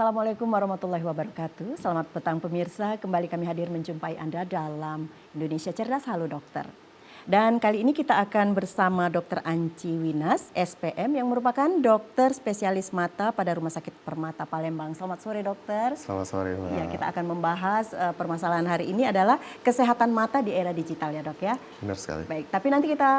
Assalamualaikum warahmatullahi wabarakatuh. Selamat petang pemirsa, kembali kami hadir menjumpai Anda dalam Indonesia Cerdas. Halo dokter. Dan kali ini kita akan bersama Dr. Anci Winas, SPM, yang merupakan dokter spesialis mata pada Rumah Sakit Permata Palembang. Selamat sore dokter. Selamat sore Mbak. Ya, kita akan membahas permasalahan hari ini adalah kesehatan mata di era digital ya dok ya. Benar sekali. Baik, tapi nanti kita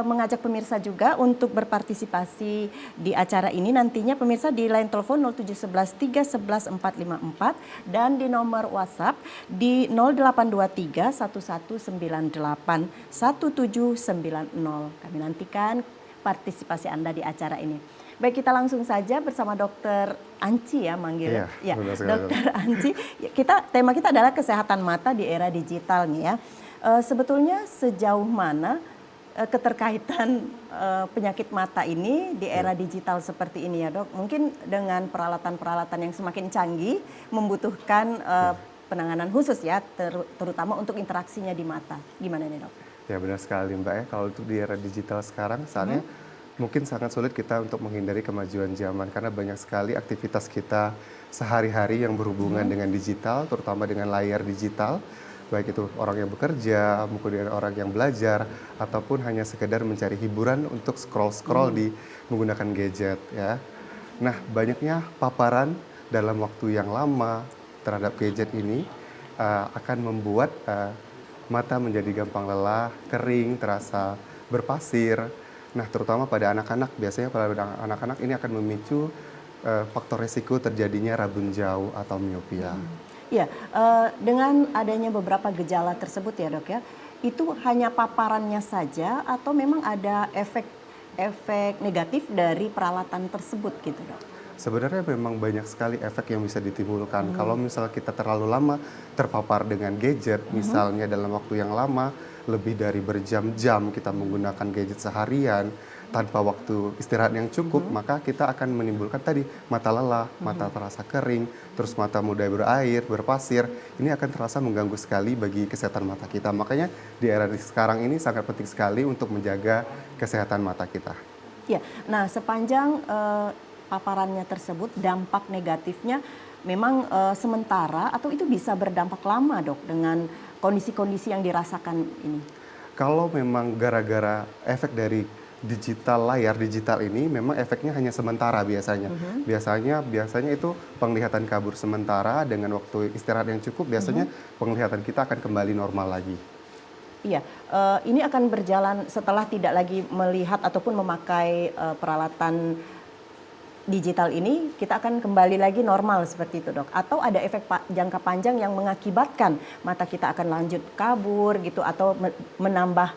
mengajak pemirsa juga untuk berpartisipasi di acara ini. Nantinya pemirsa di line telepon 0711 311 454 dan di nomor WhatsApp di 0823 1198 1790. Kami nantikan partisipasi Anda di acara ini. Baik, kita langsung saja bersama Dokter Anci ya manggil. Iya, Dokter Anci. Tema kita adalah kesehatan mata di era digital nih ya. Sebetulnya sejauh mana keterkaitan penyakit mata ini di era digital seperti ini ya dok? Mungkin dengan peralatan-peralatan yang semakin canggih membutuhkan penanganan khusus ya, terutama untuk interaksinya di mata. Gimana nih dok? Ya benar sekali Mbak ya, kalau untuk di era digital sekarang saatnya mungkin sangat sulit kita untuk menghindari kemajuan zaman karena banyak sekali aktivitas kita sehari-hari yang berhubungan dengan digital, terutama dengan layar digital. Baik itu orang yang bekerja, kemudian orang yang belajar, ataupun hanya sekedar mencari hiburan untuk scroll-scroll di menggunakan gadget ya. Nah, banyaknya paparan dalam waktu yang lama terhadap gadget ini akan membuat mata menjadi gampang lelah, kering, terasa berpasir. Nah, terutama pada anak-anak, biasanya pada anak-anak ini akan memicu faktor resiko terjadinya rabun jauh atau miopia. Ya, dengan adanya beberapa gejala tersebut ya dok ya, itu hanya paparannya saja atau memang ada efek negatif dari peralatan tersebut gitu dok? Sebenarnya memang banyak sekali efek yang bisa ditimbulkan. Kalau misal kita terlalu lama terpapar dengan gadget, misalnya dalam waktu yang lama, lebih dari berjam-jam kita menggunakan gadget seharian, tanpa waktu istirahat yang cukup, maka kita akan menimbulkan tadi mata lelah, mata terasa kering, terus mata mudah berair, berpasir. Ini akan terasa mengganggu sekali bagi kesehatan mata kita. Makanya di era sekarang ini sangat penting sekali untuk menjaga kesehatan mata kita. Ya, nah sepanjang paparannya tersebut, dampak negatifnya memang sementara atau itu bisa berdampak lama dok dengan kondisi-kondisi yang dirasakan ini? Kalau memang gara-gara efek dari layar digital ini memang efeknya hanya sementara biasanya. Biasanya itu penglihatan kabur sementara dengan waktu istirahat yang cukup, biasanya penglihatan kita akan kembali normal lagi. Iya, ini akan berjalan setelah tidak lagi melihat ataupun memakai peralatan digital ini, kita akan kembali lagi normal seperti itu dok? Atau ada efek jangka panjang yang mengakibatkan mata kita akan lanjut kabur gitu atau menambah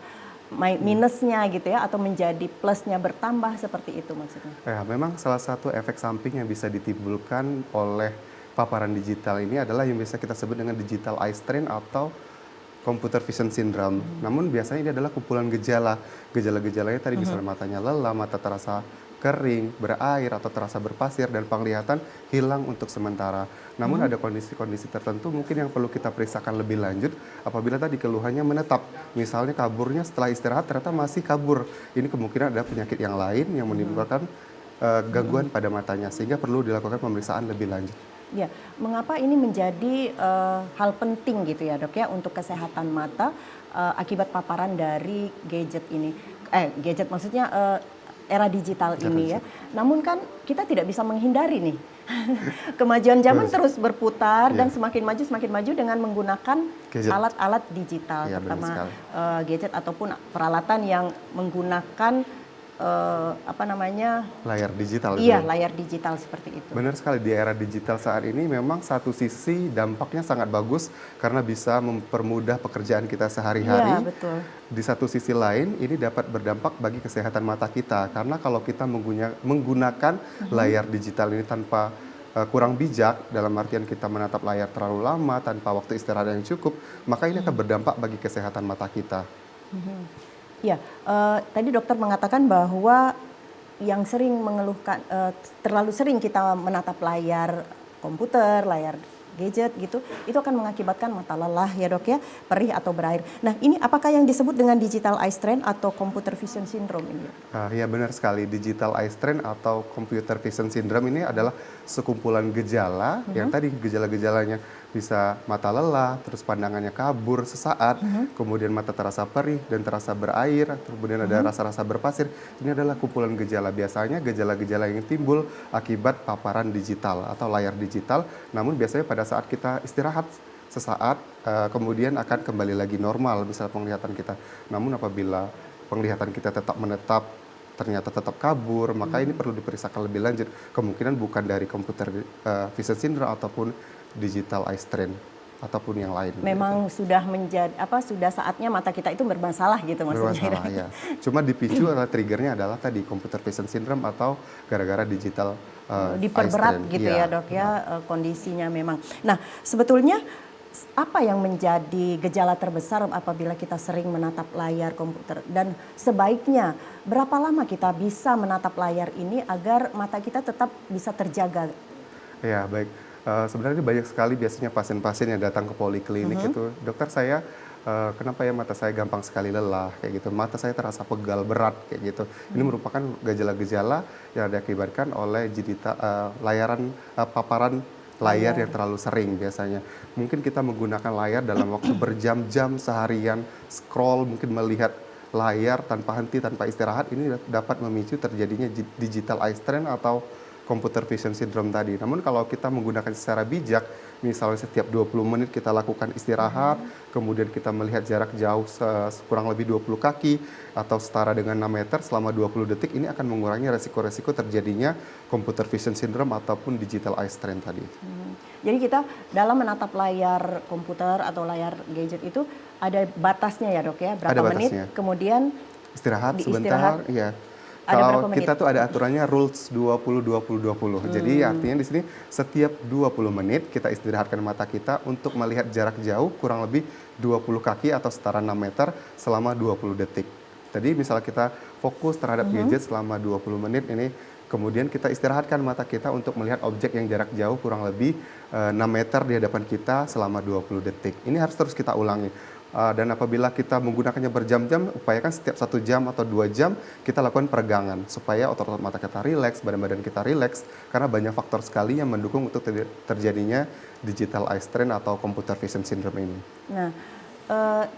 minusnya gitu ya, atau menjadi plusnya bertambah seperti itu maksudnya? Ya, memang salah satu efek samping yang bisa ditimbulkan oleh paparan digital ini adalah yang biasa kita sebut dengan digital eye strain atau computer vision syndrome. Namun biasanya ini adalah kumpulan gejala. Gejala-gejalanya tadi misalnya matanya lelah, mata terasa kering, berair, atau terasa berpasir, dan penglihatan hilang untuk sementara. Namun ada kondisi-kondisi tertentu mungkin yang perlu kita periksakan lebih lanjut apabila tadi keluhannya menetap. Misalnya kaburnya setelah istirahat ternyata masih kabur. Ini kemungkinan ada penyakit yang lain yang menimbulkan gangguan pada matanya, sehingga perlu dilakukan pemeriksaan lebih lanjut. Ya, mengapa ini menjadi hal penting gitu ya dok ya untuk kesehatan mata akibat paparan dari gadget ini? Gadget maksudnya era digital ini ya. Namun kan kita tidak bisa menghindari nih. Kemajuan zaman terus berputar dan semakin maju dengan menggunakan alat-alat digital, terutama gadget ataupun peralatan yang menggunakan layar digital. Iya, layar digital seperti itu. Benar sekali, di era digital saat ini memang satu sisi dampaknya sangat bagus karena bisa mempermudah pekerjaan kita sehari-hari. Iya, betul. Di satu sisi lain ini dapat berdampak bagi kesehatan mata kita karena kalau kita menggunakan layar digital ini tanpa kurang bijak, dalam artian kita menatap layar terlalu lama tanpa waktu istirahat yang cukup, maka ini akan berdampak bagi kesehatan mata kita. Ya, tadi dokter mengatakan bahwa yang sering mengeluhkan terlalu sering kita menatap layar komputer, layar gadget gitu, itu akan mengakibatkan mata lelah ya dok ya, perih atau berair. Nah ini apakah yang disebut dengan digital eye strain atau computer vision syndrome ini? Ya benar sekali, digital eye strain atau computer vision syndrome ini adalah sekumpulan gejala yang tadi gejala-gejalanya bisa mata lelah, terus pandangannya kabur sesaat, kemudian mata terasa perih dan terasa berair, kemudian ada rasa-rasa berpasir. Ini adalah kumpulan gejala. Biasanya gejala-gejala yang timbul akibat paparan digital atau layar digital, namun biasanya pada saat kita istirahat sesaat, kemudian akan kembali lagi normal misalnya penglihatan kita. Namun apabila penglihatan kita tetap ternyata tetap kabur, maka ini perlu diperiksakan lebih lanjut. Kemungkinan bukan dari computer vision syndrome ataupun digital eye strain ataupun yang lain. Memang gitu. sudah menjadi sudah saatnya mata kita itu bermasalah gitu maksudnya. Bermasalah ya. Cuma dipicu adalah triggernya adalah tadi computer vision syndrome atau gara-gara digital diperberat eye strain. gitu ya dok ya kondisinya memang. Nah sebetulnya apa yang menjadi gejala terbesar apabila kita sering menatap layar komputer dan sebaiknya berapa lama kita bisa menatap layar ini agar mata kita tetap bisa terjaga? Ya baik. Sebenarnya banyak sekali biasanya pasien-pasien yang datang ke poliklinik itu, dokter saya kenapa ya mata saya gampang sekali lelah kayak gitu, mata saya terasa pegal berat kayak gitu. Ini merupakan gejala-gejala yang diakibatkan oleh layaran paparan layar yang terlalu sering biasanya. Mungkin kita menggunakan layar dalam waktu berjam-jam seharian, scroll, mungkin melihat layar tanpa henti, tanpa istirahat, ini dapat memicu terjadinya digital eye strain atau computer vision syndrome tadi. Namun kalau kita menggunakan secara bijak, misalnya setiap 20 menit kita lakukan istirahat, kemudian kita melihat jarak jauh kurang lebih 20 kaki atau setara dengan 6 meter selama 20 detik, ini akan mengurangi resiko-resiko terjadinya computer vision syndrome ataupun digital eye strain tadi. Jadi kita dalam menatap layar komputer atau layar gadget itu ada batasnya ya dok ya, berapa Ada menit, batasnya. kemudian Istirahat diistirahat. sebentar, iya. Ada berapa Kalau menit? kita tuh ada aturannya rules 20-20-20. Jadi artinya di sini setiap 20 menit kita istirahatkan mata kita untuk melihat jarak jauh kurang lebih 20 kaki atau setara 6 meter selama 20 detik. Tadi misalnya kita fokus terhadap gadget selama 20 menit ini, kemudian kita istirahatkan mata kita untuk melihat objek yang jarak jauh kurang lebih 6 meter di hadapan kita selama 20 detik. Ini harus terus kita ulangi. Dan apabila kita menggunakannya berjam-jam, upayakan setiap 1 jam atau 2 jam kita lakukan peregangan supaya otot-otot mata kita rileks, badan-badan kita rileks, karena banyak faktor sekali yang mendukung untuk terjadinya digital eye strain atau computer vision syndrome ini. Nah,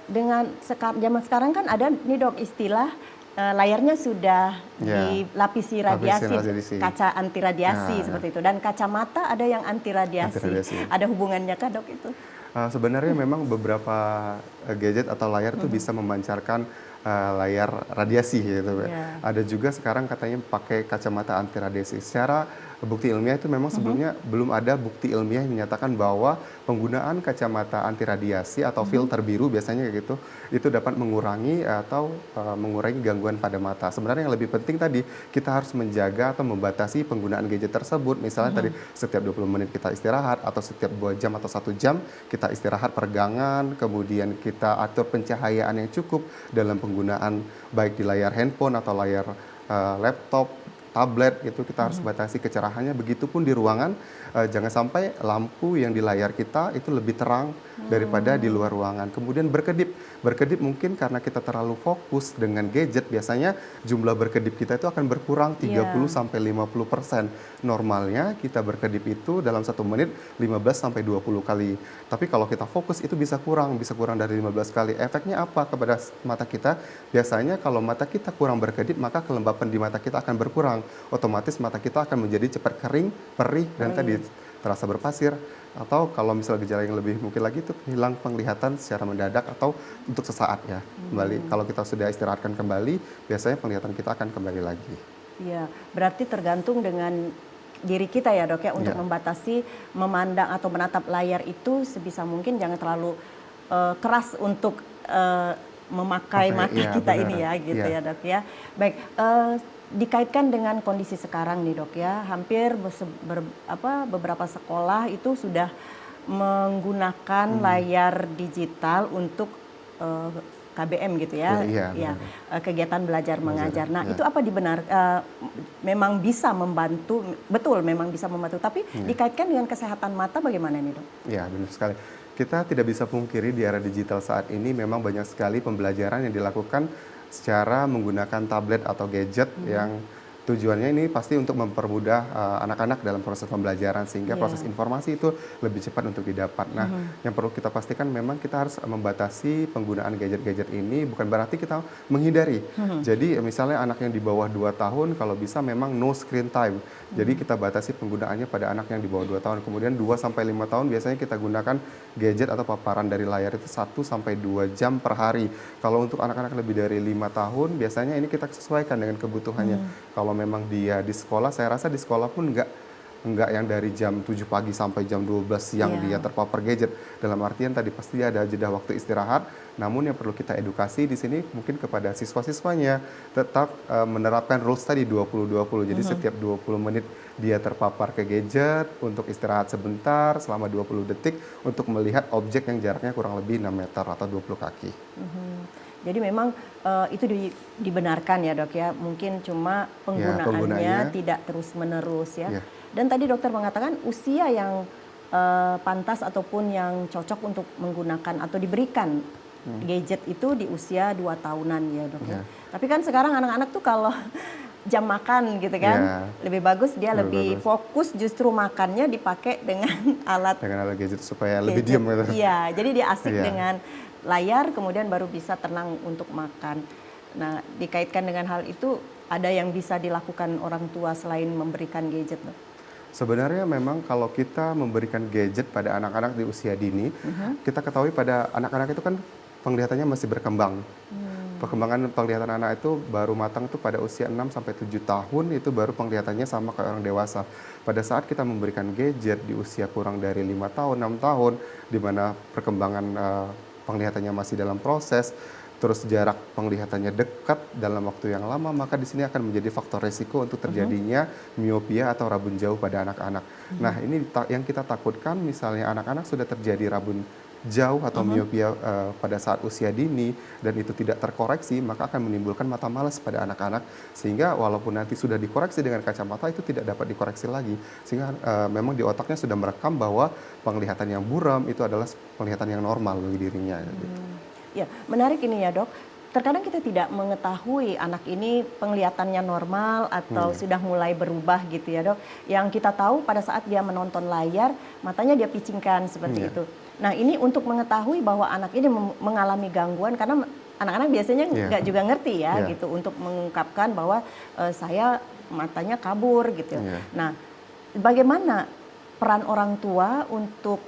dengan zaman sekarang kan ada nih dok istilah layarnya sudah dilapisi radiasi, kaca anti radiasi seperti itu, dan kacamata ada yang anti radiasi. Ada hubungannya kah dok itu? Sebenarnya memang beberapa gadget atau layar itu bisa memancarkan layar radiasi gitu. Ada juga sekarang katanya pakai kacamata anti radiasi. Secara bukti ilmiah itu memang sebelumnya belum ada bukti ilmiah yang menyatakan bahwa penggunaan kacamata anti radiasi atau filter biru biasanya kayak gitu itu dapat mengurangi atau mengurangi gangguan pada mata. Sebenarnya yang lebih penting tadi kita harus menjaga atau membatasi penggunaan gadget tersebut. Misalnya tadi setiap 20 menit kita istirahat atau setiap 2 jam atau 1 jam kita istirahat peregangan, kemudian kita atur pencahayaan yang cukup dalam penggunaan baik di layar handphone atau layar laptop, tablet gitu, kita harus batasi kecerahannya. Begitupun di ruangan, jangan sampai lampu yang di layar kita itu lebih terang daripada di luar ruangan. Kemudian berkedip mungkin karena kita terlalu fokus dengan gadget, biasanya jumlah berkedip kita itu akan berkurang 30-50%. Normalnya kita berkedip itu dalam 1 menit 15-20 kali. Tapi kalau kita fokus itu bisa kurang dari 15 kali. Efeknya apa kepada mata kita? Biasanya kalau mata kita kurang berkedip, maka kelembapan di mata kita akan berkurang. Otomatis mata kita akan menjadi cepat kering, perih, dan tadi terasa berpasir. Atau kalau misalnya gejala yang lebih mungkin lagi itu hilang penglihatan secara mendadak atau untuk sesaat ya. Kembali kalau kita sudah istirahatkan kembali, biasanya penglihatan kita akan kembali lagi. Iya, berarti tergantung dengan diri kita ya dok ya untuk membatasi memandang atau menatap layar itu sebisa mungkin jangan terlalu keras untuk memakai mata kita ini ya gitu ya dok ya. Baik, dikaitkan dengan kondisi sekarang nih dok ya, hampir beberapa sekolah itu sudah menggunakan layar digital untuk KBM gitu ya, Iya, kegiatan belajar mengajar. Nah itu apa memang bisa membantu, betul memang bisa membantu, tapi dikaitkan dengan kesehatan mata bagaimana nih dok? Ya benar sekali. Kita tidak bisa pungkiri di era digital saat ini memang banyak sekali pembelajaran yang dilakukan secara menggunakan tablet atau gadget yang tujuannya ini pasti untuk mempermudah anak-anak dalam proses pembelajaran sehingga proses informasi itu lebih cepat untuk didapat. Nah, yang perlu kita pastikan memang kita harus membatasi penggunaan gadget-gadget ini, bukan berarti kita menghindari. Jadi misalnya anak yang di bawah 2 tahun kalau bisa memang no screen time. Jadi kita batasi penggunaannya pada anak yang di bawah 2 tahun. Kemudian 2 sampai 5 tahun biasanya kita gunakan gadget atau paparan dari layar itu 1 sampai 2 jam per hari. Kalau untuk anak-anak lebih dari 5 tahun biasanya ini kita sesuaikan dengan kebutuhannya. Kalau memang dia di sekolah, saya rasa di sekolah pun enggak yang dari jam 7 pagi sampai jam 12 siang dia terpapar gadget. Dalam artian tadi pasti ada jeda waktu istirahat, namun yang perlu kita edukasi di sini mungkin kepada siswa-siswanya tetap menerapkan rules tadi 20-20. Jadi setiap 20 menit dia terpapar ke gadget untuk istirahat sebentar selama 20 detik untuk melihat objek yang jaraknya kurang lebih 6 meter atau 20 kaki. Jadi memang itu dibenarkan ya dok ya, mungkin cuma penggunaannya tidak terus-menerus ya. Dan tadi dokter mengatakan usia yang pantas ataupun yang cocok untuk menggunakan atau diberikan gadget itu di usia 2 tahunan ya dok ya. Tapi kan sekarang anak-anak tuh kalau jam makan gitu kan, lebih bagus dia lebih fokus justru makannya dipakai dengan alat gadget supaya lebih diam gitu. Iya, jadi dia asik dengan layar kemudian baru bisa tenang untuk makan. Nah, dikaitkan dengan hal itu ada yang bisa dilakukan orang tua selain memberikan gadget dok? Sebenarnya memang kalau kita memberikan gadget pada anak-anak di usia dini, kita ketahui pada anak-anak itu kan penglihatannya masih berkembang. Perkembangan penglihatan anak itu baru matang itu pada usia 6 sampai 7 tahun, itu baru penglihatannya sama kayak orang dewasa. Pada saat kita memberikan gadget di usia kurang dari 5 tahun, 6 tahun, di mana perkembangan penglihatannya masih dalam proses, terus jarak penglihatannya dekat dalam waktu yang lama, maka di sini akan menjadi faktor resiko untuk terjadinya miopia atau rabun jauh pada anak-anak. Nah, ini yang kita takutkan misalnya anak-anak sudah terjadi rabun jauh atau miopia pada saat usia dini dan itu tidak terkoreksi, maka akan menimbulkan mata malas pada anak-anak sehingga walaupun nanti sudah dikoreksi dengan kacamata itu tidak dapat dikoreksi lagi sehingga memang di otaknya sudah merekam bahwa penglihatan yang buram itu adalah penglihatan yang normal bagi dirinya. Ya, menarik ini ya dok. Terkadang kita tidak mengetahui anak ini penglihatannya normal atau sudah mulai berubah gitu ya dok. Yang kita tahu pada saat dia menonton layar, matanya dia picingkan seperti itu. Nah ini untuk mengetahui bahwa anak ini mengalami gangguan karena anak-anak biasanya nggak juga ngerti ya gitu untuk mengungkapkan bahwa saya matanya kabur gitu. Nah bagaimana peran orang tua untuk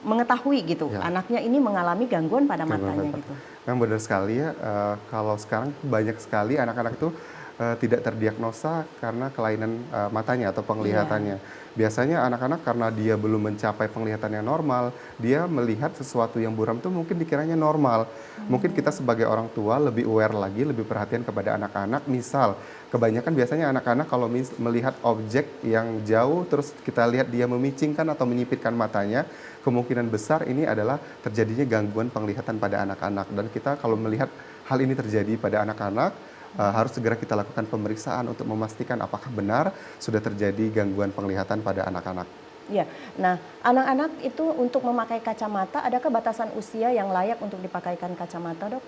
mengetahui gitu anaknya ini mengalami gangguan pada matanya gitu. Memang benar sekali ya, kalau sekarang banyak sekali anak-anak itu tidak terdiagnosa karena kelainan matanya atau penglihatannya. Biasanya anak-anak karena dia belum mencapai penglihatan yang normal, dia melihat sesuatu yang buram itu mungkin dikiranya normal. Mungkin kita sebagai orang tua lebih aware lagi, lebih perhatian kepada anak-anak. Misal, kebanyakan biasanya anak-anak kalau melihat objek yang jauh, terus kita lihat dia memicingkan atau menyipitkan matanya, kemungkinan besar ini adalah terjadinya gangguan penglihatan pada anak-anak. Dan kita kalau melihat hal ini terjadi pada anak-anak, harus segera kita lakukan pemeriksaan untuk memastikan apakah benar sudah terjadi gangguan penglihatan pada anak-anak. Ya, nah anak-anak itu untuk memakai kacamata, adakah batasan usia yang layak untuk dipakaikan kacamata dok?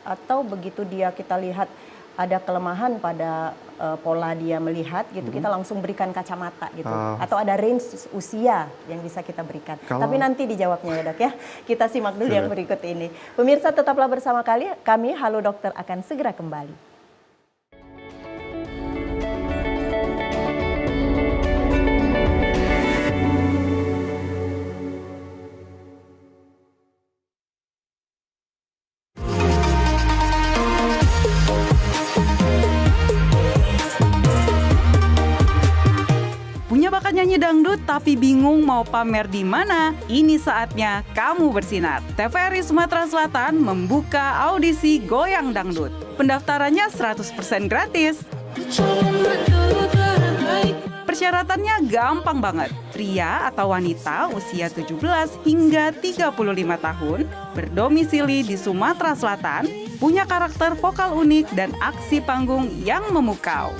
Atau begitu kita lihat ada kelemahan pada pola dia melihat gitu, kita langsung berikan kacamata gitu? Atau ada range usia yang bisa kita berikan? Tapi nanti dijawabnya ya dok ya, kita simak dulu yang berikut ini. Pemirsa tetaplah bersama kami, Halo Dokter akan segera kembali. Nyanyi dangdut tapi bingung mau pamer di mana? Ini saatnya kamu bersinar. TVRI Sumatera Selatan membuka audisi Goyang Dangdut. Pendaftarannya 100% gratis. Persyaratannya gampang banget. Pria atau wanita usia 17 hingga 35 tahun, berdomisili di Sumatera Selatan, punya karakter vokal unik dan aksi panggung yang memukau.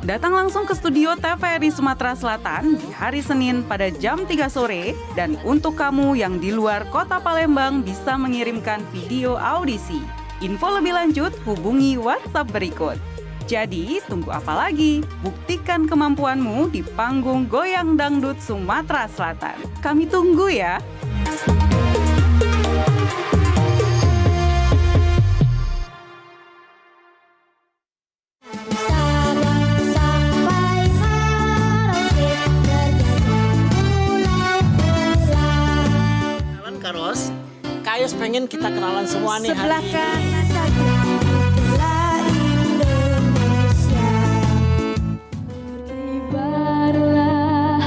Datang langsung ke studio TVRI Sumatera Selatan di hari Senin pada jam 3 sore. Dan untuk kamu yang di luar kota Palembang bisa mengirimkan video audisi. Info lebih lanjut hubungi WhatsApp berikut. Jadi tunggu apa lagi? Buktikan kemampuanmu di panggung Goyang Dangdut Sumatera Selatan. Kami tunggu ya! Karos, Kayus pengen kita kenalan semua nih Sebelah hari ini. kanan satu itulah Indonesia. Berkibarlah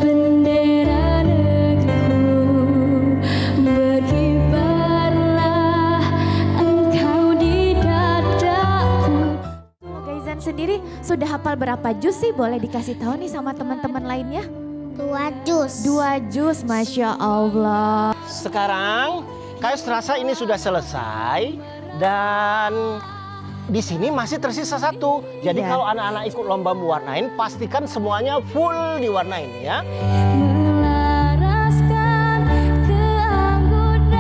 bendera negeriku, berkibarlah engkau di dadaku. Gaizan sendiri sudah hafal berapa juz sih? Boleh dikasih tahu nih sama teman-teman lainnya? 2 juz. 2 juz, Masya Allah. Sekarang Kayus terasa ini sudah selesai dan di sini masih tersisa 1. Jadi Iya. kalau anak-anak ikut lomba mewarnain, pastikan semuanya full diwarnain ya. Melaraskan keanggunan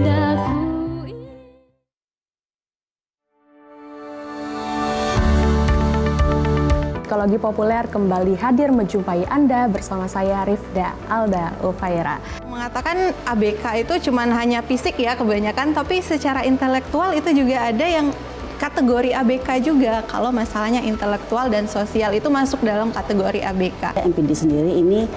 daku ini. Psikologi Populer kembali hadir menjumpai Anda bersama saya Rifda Alda Ulfaira. Mengatakan ABK itu cuman hanya fisik ya kebanyakan, tapi secara intelektual itu juga ada yang kategori ABK juga. Kalau masalahnya intelektual dan sosial itu masuk dalam kategori ABK. MPD sendiri ini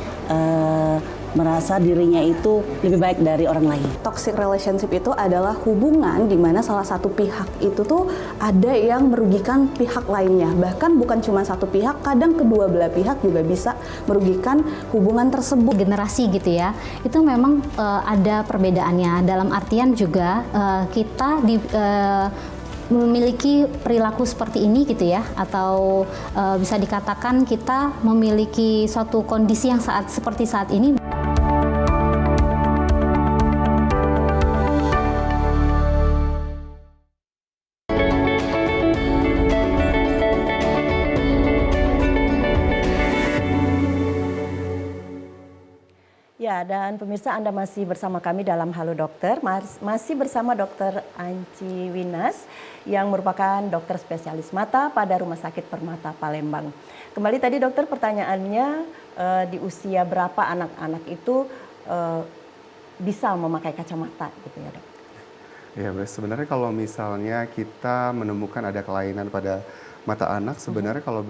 merasa dirinya itu lebih baik dari orang lain. Toxic relationship itu adalah hubungan di mana salah satu pihak itu tuh ada yang merugikan pihak lainnya. Bahkan bukan cuma satu pihak, kadang kedua belah pihak juga bisa merugikan hubungan tersebut. Generasi gitu ya, itu memang ada perbedaannya. Dalam artian juga kita memiliki perilaku seperti ini gitu ya, atau bisa dikatakan kita memiliki suatu kondisi yang seperti saat ini. Ya, dan pemirsa Anda masih bersama kami dalam Halo Dokter, masih bersama Dr. Anci Winas yang merupakan dokter spesialis mata pada Rumah Sakit Permata Palembang. Kembali tadi dokter, pertanyaannya di usia berapa anak-anak itu bisa memakai kacamata gitu ya dok? Ya, sebenarnya kalau misalnya kita menemukan ada kelainan pada mata anak, sebenarnya kalau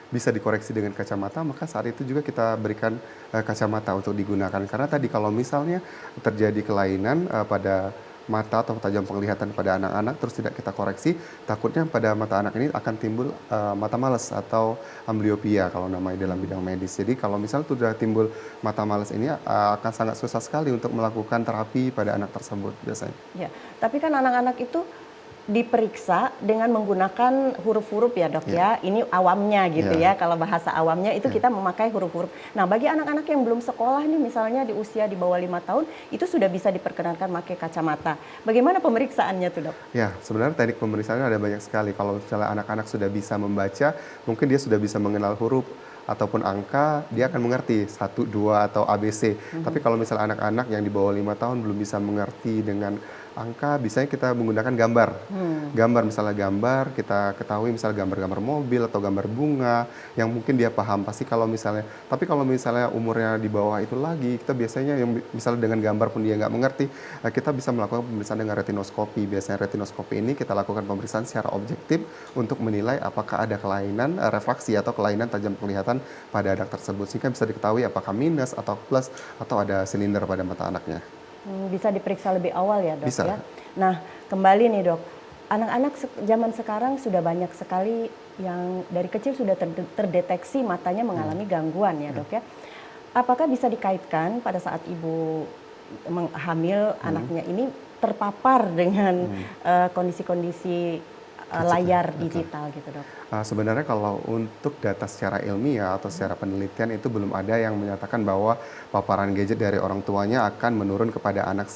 bisa dikoreksi dengan kacamata, maka saat itu juga kita berikan kacamata untuk digunakan. Karena tadi kalau misalnya terjadi kelainan pada mata atau tajam penglihatan pada anak-anak terus tidak kita koreksi, takutnya pada mata anak ini akan timbul mata malas atau amblyopia kalau namanya dalam bidang medis. Jadi kalau misalnya sudah timbul mata malas ini akan sangat susah sekali untuk melakukan terapi pada anak tersebut biasanya. Ya, tapi kan anak-anak itu diperiksa dengan menggunakan huruf-huruf ya dok ya. Ini awamnya gitu ya. Kalau bahasa awamnya itu kita memakai huruf-huruf. Nah bagi anak-anak yang belum sekolah nih misalnya di usia di bawah 5 tahun itu sudah bisa diperkenankan pakai kacamata. Bagaimana pemeriksaannya tuh dok? Ya sebenarnya teknik pemeriksaannya ada banyak sekali. Kalau misalnya anak-anak sudah bisa membaca, mungkin dia sudah bisa mengenal huruf ataupun angka, dia akan mengerti 1, 2 atau ABC. Tapi kalau misalnya anak-anak yang di bawah 5 tahun belum bisa mengerti dengan angka, biasanya kita menggunakan gambar. Gambar, misalnya gambar, kita ketahui misalnya gambar-gambar mobil atau gambar bunga, yang mungkin dia paham pasti kalau misalnya. Tapi kalau misalnya umurnya di bawah itu lagi, kita biasanya yang misalnya dengan gambar pun dia nggak mengerti, kita bisa melakukan pemeriksaan dengan retinoskopi. Biasanya retinoskopi ini kita lakukan pemeriksaan secara objektif untuk menilai apakah ada kelainan refraksi atau kelainan tajam penglihatan pada anak tersebut. Sehingga bisa diketahui apakah minus atau plus atau ada silinder pada mata anaknya. Bisa diperiksa lebih awal ya dok Bisa. ya. Nah kembali nih dok, anak-anak zaman sekarang sudah banyak sekali yang dari kecil sudah terdeteksi matanya mengalami gangguan ya dok ya. Apakah bisa dikaitkan pada saat ibu hamil anaknya ini terpapar dengan kondisi-kondisi layar digital gitu dok? Sebenarnya kalau untuk data secara ilmiah atau secara penelitian itu belum ada yang menyatakan bahwa paparan gadget dari orang tuanya akan menurun kepada anak.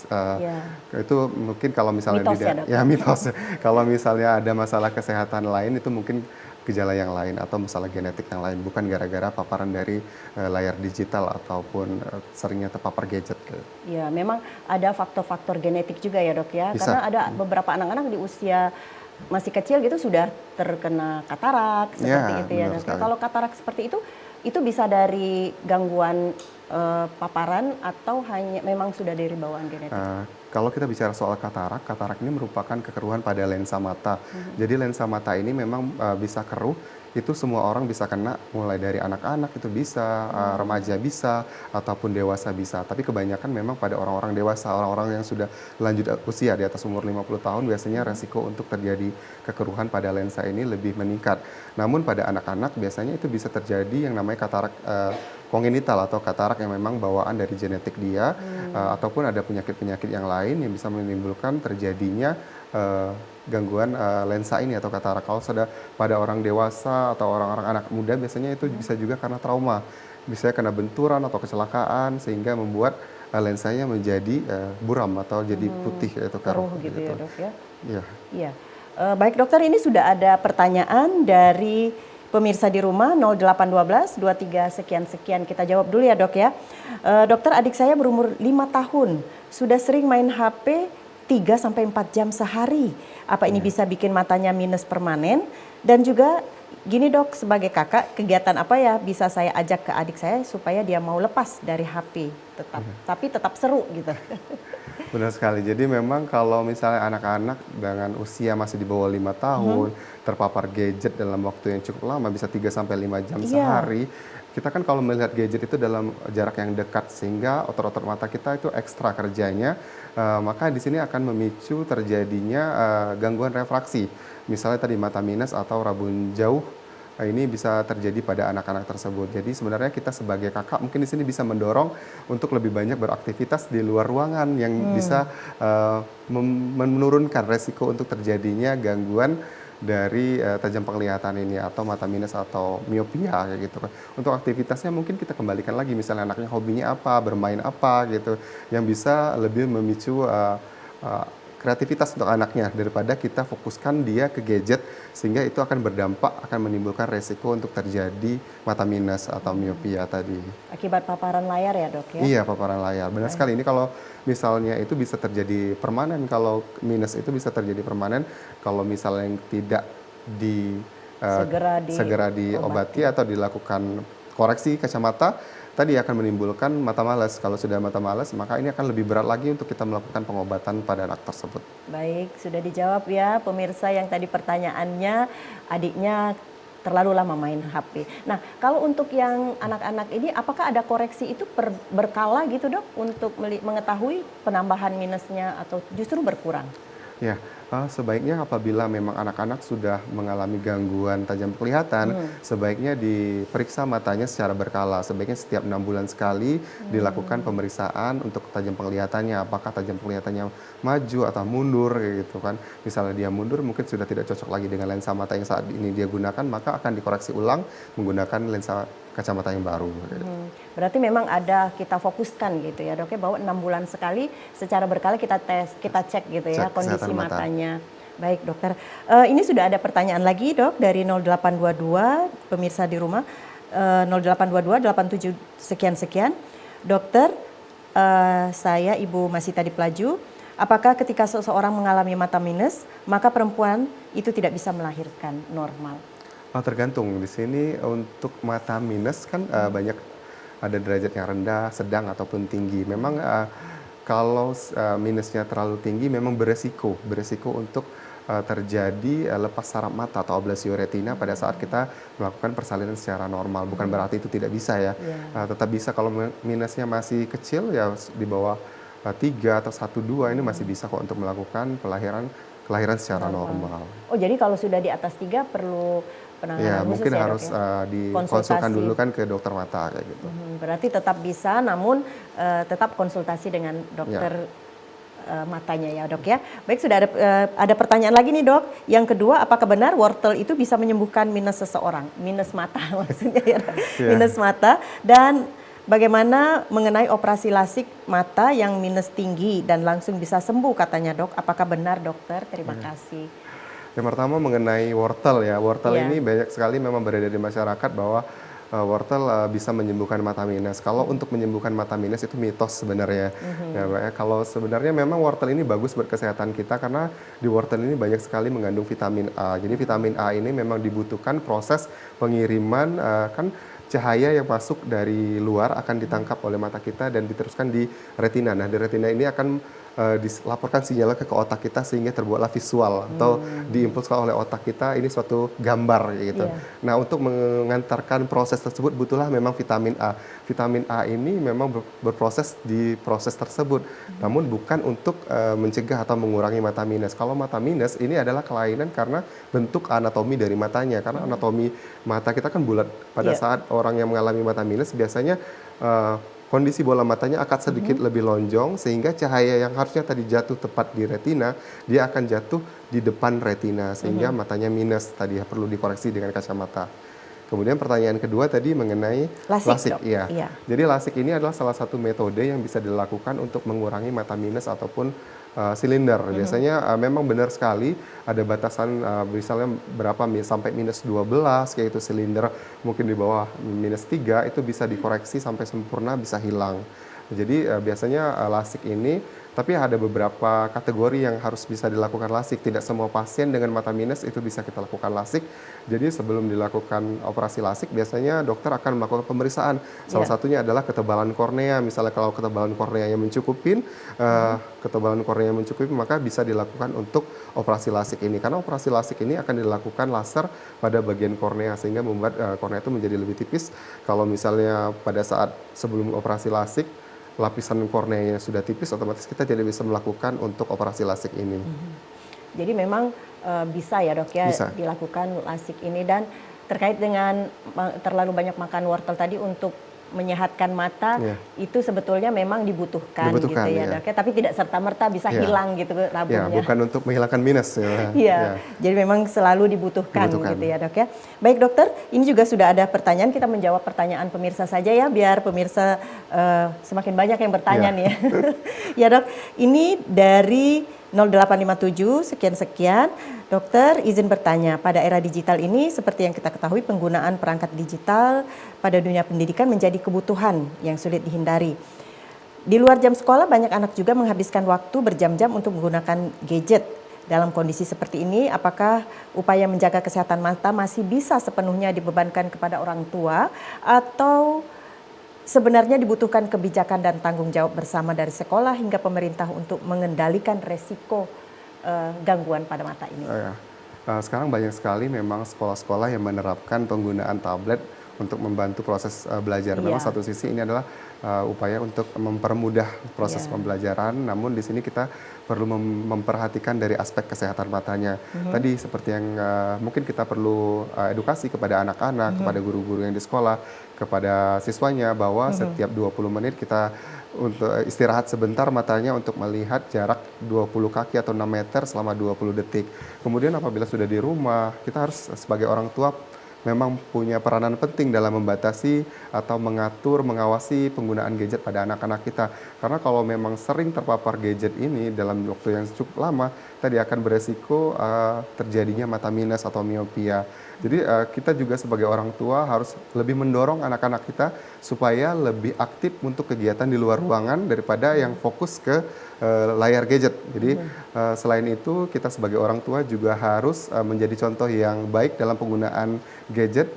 Itu mungkin kalau misalnya mitos mitos. Kalau misalnya ada masalah kesehatan lain itu mungkin gejala yang lain atau masalah genetik yang lain, bukan gara-gara paparan dari layar digital ataupun seringnya terpapar gadget. Ya, memang ada faktor-faktor genetik juga ya dok ya, Bisa. karena ada beberapa anak-anak di usia masih kecil gitu sudah terkena katarak seperti itu ya dok. Kalau katarak seperti itu bisa dari gangguan paparan atau hanya memang sudah dari bawaan genetik? Kalau kita bicara soal katarak, katarak ini merupakan kekeruhan pada lensa mata. Jadi lensa mata ini memang bisa keruh, itu semua orang bisa kena, mulai dari anak-anak itu bisa, remaja bisa, ataupun dewasa bisa. Tapi kebanyakan memang pada orang-orang dewasa, orang-orang yang sudah lanjut usia di atas umur 50 tahun, biasanya resiko untuk terjadi kekeruhan pada lensa ini lebih meningkat. Namun pada anak-anak biasanya itu bisa terjadi yang namanya katarak kongenital atau katarak yang memang bawaan dari genetik dia, ataupun ada penyakit-penyakit yang lain yang bisa menimbulkan terjadinya gangguan lensa ini atau katarak. Kalau sudah pada orang dewasa atau orang-orang anak muda biasanya itu bisa juga karena trauma, bisa kena benturan atau kecelakaan sehingga membuat lensanya menjadi buram atau jadi putih atau keruh gitu ya dok ya? Iya. Baik dokter, ini sudah ada pertanyaan dari pemirsa di rumah 0812 23 sekian-sekian. Kita jawab dulu ya dok ya. Dokter, adik saya berumur 5 tahun, sudah sering main HP 3-4 jam sehari. Apa ini bisa bikin matanya minus permanen? Dan juga gini dok, sebagai kakak, kegiatan apa ya bisa saya ajak ke adik saya supaya dia mau lepas dari HP tapi tetap seru gitu. Benar sekali. Jadi memang kalau misalnya anak-anak dengan usia masih di bawah 5 tahun terpapar gadget dalam waktu yang cukup lama, bisa 3-5 jam sehari, kita kan kalau melihat gadget itu dalam jarak yang dekat sehingga otot-otot mata kita itu ekstra kerjanya, maka di sini akan memicu terjadinya gangguan refraksi. Misalnya tadi mata minus atau rabun jauh, ini bisa terjadi pada anak-anak tersebut. Jadi sebenarnya kita sebagai kakak mungkin di sini bisa mendorong untuk lebih banyak beraktivitas di luar ruangan yang bisa menurunkan resiko untuk terjadinya gangguan dari tajam penglihatan ini atau mata minus atau miopia kayak gitu kan. Untuk aktivitasnya mungkin kita kembalikan lagi, misalnya anaknya hobinya apa, bermain apa gitu, yang bisa lebih memicu kreativitas untuk anaknya daripada kita fokuskan dia ke gadget sehingga itu akan berdampak, akan menimbulkan resiko untuk terjadi mata minus atau miopia tadi. Akibat paparan layar ya dok ya? Iya, paparan layar. Benar sekali. Ini kalau misalnya itu bisa terjadi permanen, kalau minus itu bisa terjadi permanen kalau misalnya yang tidak segera diobati atau dilakukan koreksi kacamata, tadi akan menimbulkan mata malas. Kalau sudah mata malas, maka ini akan lebih berat lagi untuk kita melakukan pengobatan pada anak tersebut. Baik, sudah dijawab ya pemirsa yang tadi pertanyaannya, adiknya terlalu lama main HP. Nah, kalau untuk yang anak-anak ini, apakah ada koreksi itu berkala gitu dok untuk mengetahui penambahan minusnya atau justru berkurang? Ya, sebaiknya apabila memang anak-anak sudah mengalami gangguan tajam penglihatan, sebaiknya diperiksa matanya secara berkala. Sebaiknya setiap 6 bulan sekali dilakukan pemeriksaan untuk tajam penglihatannya. Apakah tajam penglihatannya maju atau mundur gitu kan. Misalnya dia mundur mungkin sudah tidak cocok lagi dengan lensa mata yang saat ini dia gunakan, maka akan dikoreksi ulang menggunakan lensa kacamata yang baru. Berarti memang ada kita fokuskan gitu ya dok ya, bahwa 6 bulan sekali secara berkala kita tes, kita cek gitu ya kondisi matanya. Baik dokter, ini sudah ada pertanyaan lagi dok dari 0822 pemirsa di rumah, 0822 87 sekian-sekian. Dokter, saya Ibu Masita di Pelaju, apakah ketika seseorang mengalami mata minus maka perempuan itu tidak bisa melahirkan normal? Tergantung. Di sini untuk mata minus kan banyak, ada derajat yang rendah, sedang ataupun tinggi. Memang kalau minusnya terlalu tinggi memang beresiko untuk terjadi lepas saraf mata atau ablasio retina pada saat kita melakukan persalinan secara normal. Bukan berarti itu tidak bisa ya. Tetap bisa kalau minusnya masih kecil ya di bawah 3 atau 1-2 ini masih bisa kok untuk melakukan kelahiran secara normal. Oh, jadi kalau sudah di atas 3 perlu penanganan khusus mungkin ya, harus dok, ya? dikonsulkan dulu kan ke dokter mata kayak gitu. Berarti tetap bisa, namun tetap konsultasi dengan dokter matanya ya dok ya. Baik, sudah ada pertanyaan lagi nih dok. Yang kedua, apakah benar wortel itu bisa menyembuhkan minus seseorang? Minus mata maksudnya ya dok. Minus mata. Dan bagaimana mengenai operasi lasik mata yang minus tinggi dan langsung bisa sembuh katanya dok? Apakah benar dokter? Terima kasih. Yang pertama mengenai wortel ya. Wortel ini banyak sekali memang beredar di masyarakat bahwa wortel bisa menyembuhkan mata minus. Kalau untuk menyembuhkan mata minus itu mitos sebenarnya. Ya, Mbak, ya. Kalau sebenarnya memang wortel ini bagus buat kesehatan kita karena di wortel ini banyak sekali mengandung vitamin A. Jadi vitamin A ini memang dibutuhkan proses pengiriman kan cahaya yang masuk dari luar akan ditangkap oleh mata kita dan diteruskan di retina. Nah, di retina ini akan dilaporkan sinyalnya ke otak kita sehingga terbuatlah visual atau diimpulskan oleh otak kita ini suatu gambar gitu. Nah, untuk mengantarkan proses tersebut butuhlah memang vitamin A. Vitamin A ini memang berproses di proses tersebut, namun bukan untuk mencegah atau mengurangi mata minus. Kalau mata minus ini adalah kelainan karena bentuk anatomi dari matanya. Karena anatomi mata kita kan bulat. Pada saat orang yang mengalami mata minus biasanya kondisi bola matanya akan sedikit lebih lonjong sehingga cahaya yang harusnya tadi jatuh tepat di retina, dia akan jatuh di depan retina sehingga matanya minus tadi perlu dikoreksi dengan kacamata. Kemudian pertanyaan kedua tadi mengenai lasik. Iya. Jadi lasik ini adalah salah satu metode yang bisa dilakukan untuk mengurangi mata minus ataupun silinder. Biasanya memang benar sekali ada batasan misalnya berapa sampai minus 12 kayak itu silinder, mungkin di bawah minus 3 itu bisa dikoreksi sampai sempurna bisa hilang. Jadi biasanya lasik ini, tapi ada beberapa kategori yang harus bisa dilakukan lasik. Tidak semua pasien dengan mata minus itu bisa kita lakukan lasik. Jadi sebelum dilakukan operasi lasik, biasanya dokter akan melakukan pemeriksaan. Salah satunya adalah ketebalan kornea. Misalnya kalau ketebalan kornea yang mencukupin, maka bisa dilakukan untuk operasi lasik ini. Karena operasi lasik ini akan dilakukan laser pada bagian kornea sehingga membuat kornea itu menjadi lebih tipis. Kalau misalnya pada saat sebelum operasi lasik, lapisan korneanya sudah tipis, otomatis kita tidak bisa melakukan untuk operasi lasik ini. Jadi memang bisa ya dok ya bisa dilakukan lasik ini. Dan terkait dengan terlalu banyak makan wortel tadi untuk menyehatkan mata, itu sebetulnya memang dibutuhkan gitu ya dok ya. Tapi tidak serta-merta bisa hilang gitu rabunnya. Bukan untuk menghilangkan minus. Jadi memang selalu dibutuhkan gitu ya dok ya. Baik dokter, ini juga sudah ada pertanyaan, kita menjawab pertanyaan pemirsa saja ya, biar pemirsa semakin banyak yang bertanya nih ya. Ya dok, ini dari 0857 sekian-sekian. Dokter izin bertanya, pada era digital ini seperti yang kita ketahui penggunaan perangkat digital pada dunia pendidikan menjadi kebutuhan yang sulit dihindari. Di luar jam sekolah banyak anak juga menghabiskan waktu berjam-jam untuk menggunakan gadget. Dalam kondisi seperti ini, apakah upaya menjaga kesehatan mata masih bisa sepenuhnya dibebankan kepada orang tua atau sebenarnya dibutuhkan kebijakan dan tanggung jawab bersama dari sekolah hingga pemerintah untuk mengendalikan resiko gangguan pada mata ini? Sekarang banyak sekali memang sekolah-sekolah yang menerapkan penggunaan tablet untuk membantu proses belajar. Memang satu sisi ini adalah upaya untuk mempermudah proses pembelajaran, namun di sini kita perlu memperhatikan dari aspek kesehatan matanya. Tadi seperti yang mungkin kita perlu edukasi kepada anak-anak, kepada guru-guru yang di sekolah, kepada siswanya bahwa setiap 20 menit kita untuk istirahat sebentar matanya untuk melihat jarak 20 kaki atau 6 meter selama 20 detik. Kemudian apabila sudah di rumah, kita harus sebagai orang tua memang punya peranan penting dalam membatasi atau mengatur, mengawasi penggunaan gadget pada anak-anak kita. Karena kalau memang sering terpapar gadget ini dalam waktu yang cukup lama, tadi akan beresiko terjadinya mata minus atau miopia. Jadi kita juga sebagai orang tua harus lebih mendorong anak-anak kita supaya lebih aktif untuk kegiatan di luar ruangan daripada yang fokus ke layar gadget. Jadi selain itu kita sebagai orang tua juga harus menjadi contoh yang baik dalam penggunaan gadget,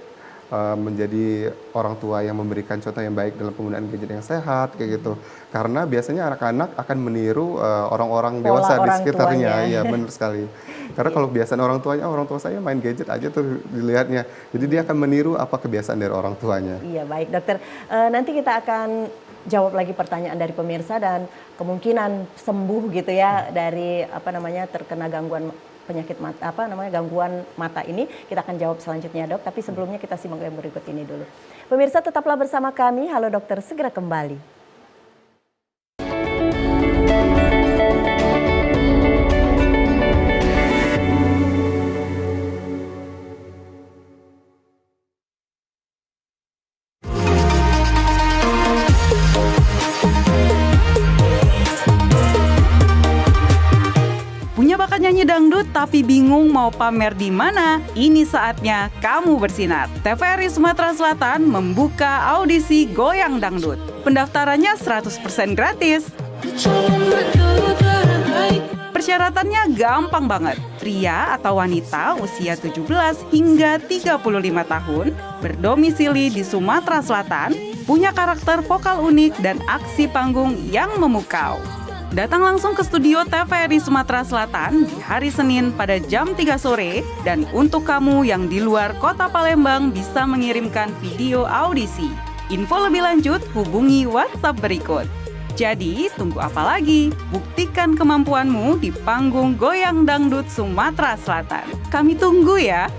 menjadi orang tua yang memberikan contoh yang baik dalam penggunaan gadget yang sehat kayak gitu. Karena biasanya anak-anak akan meniru orang-orang dewasa di sekitarnya. Iya, benar sekali. Karena kalau kebiasaan orang tua saya main gadget aja tuh dilihatnya. Jadi dia akan meniru apa kebiasaan dari orang tuanya. Iya, baik dokter. Nanti kita akan jawab lagi pertanyaan dari pemirsa dan kemungkinan sembuh gitu ya dari terkena gangguan penyakit mata, gangguan mata ini kita akan jawab selanjutnya dok. Tapi sebelumnya kita simak yang berikut ini dulu. Pemirsa tetaplah bersama kami. Halo dokter, segera kembali. Penyanyi dangdut tapi bingung mau pamer di mana? Ini saatnya kamu bersinar. TVRI Sumatera Selatan membuka audisi Goyang Dangdut. Pendaftarannya 100% gratis. Persyaratannya gampang banget. Pria atau wanita usia 17 hingga 35 tahun, berdomisili di Sumatera Selatan, punya karakter vokal unik dan aksi panggung yang memukau. Datang langsung ke studio TVRI Sumatera Selatan di hari Senin pada jam 3 sore, dan untuk kamu yang di luar kota Palembang bisa mengirimkan video audisi. Info lebih lanjut hubungi WhatsApp berikut. Jadi, tunggu apa lagi? Buktikan kemampuanmu di panggung Goyang Dangdut Sumatera Selatan. Kami tunggu ya!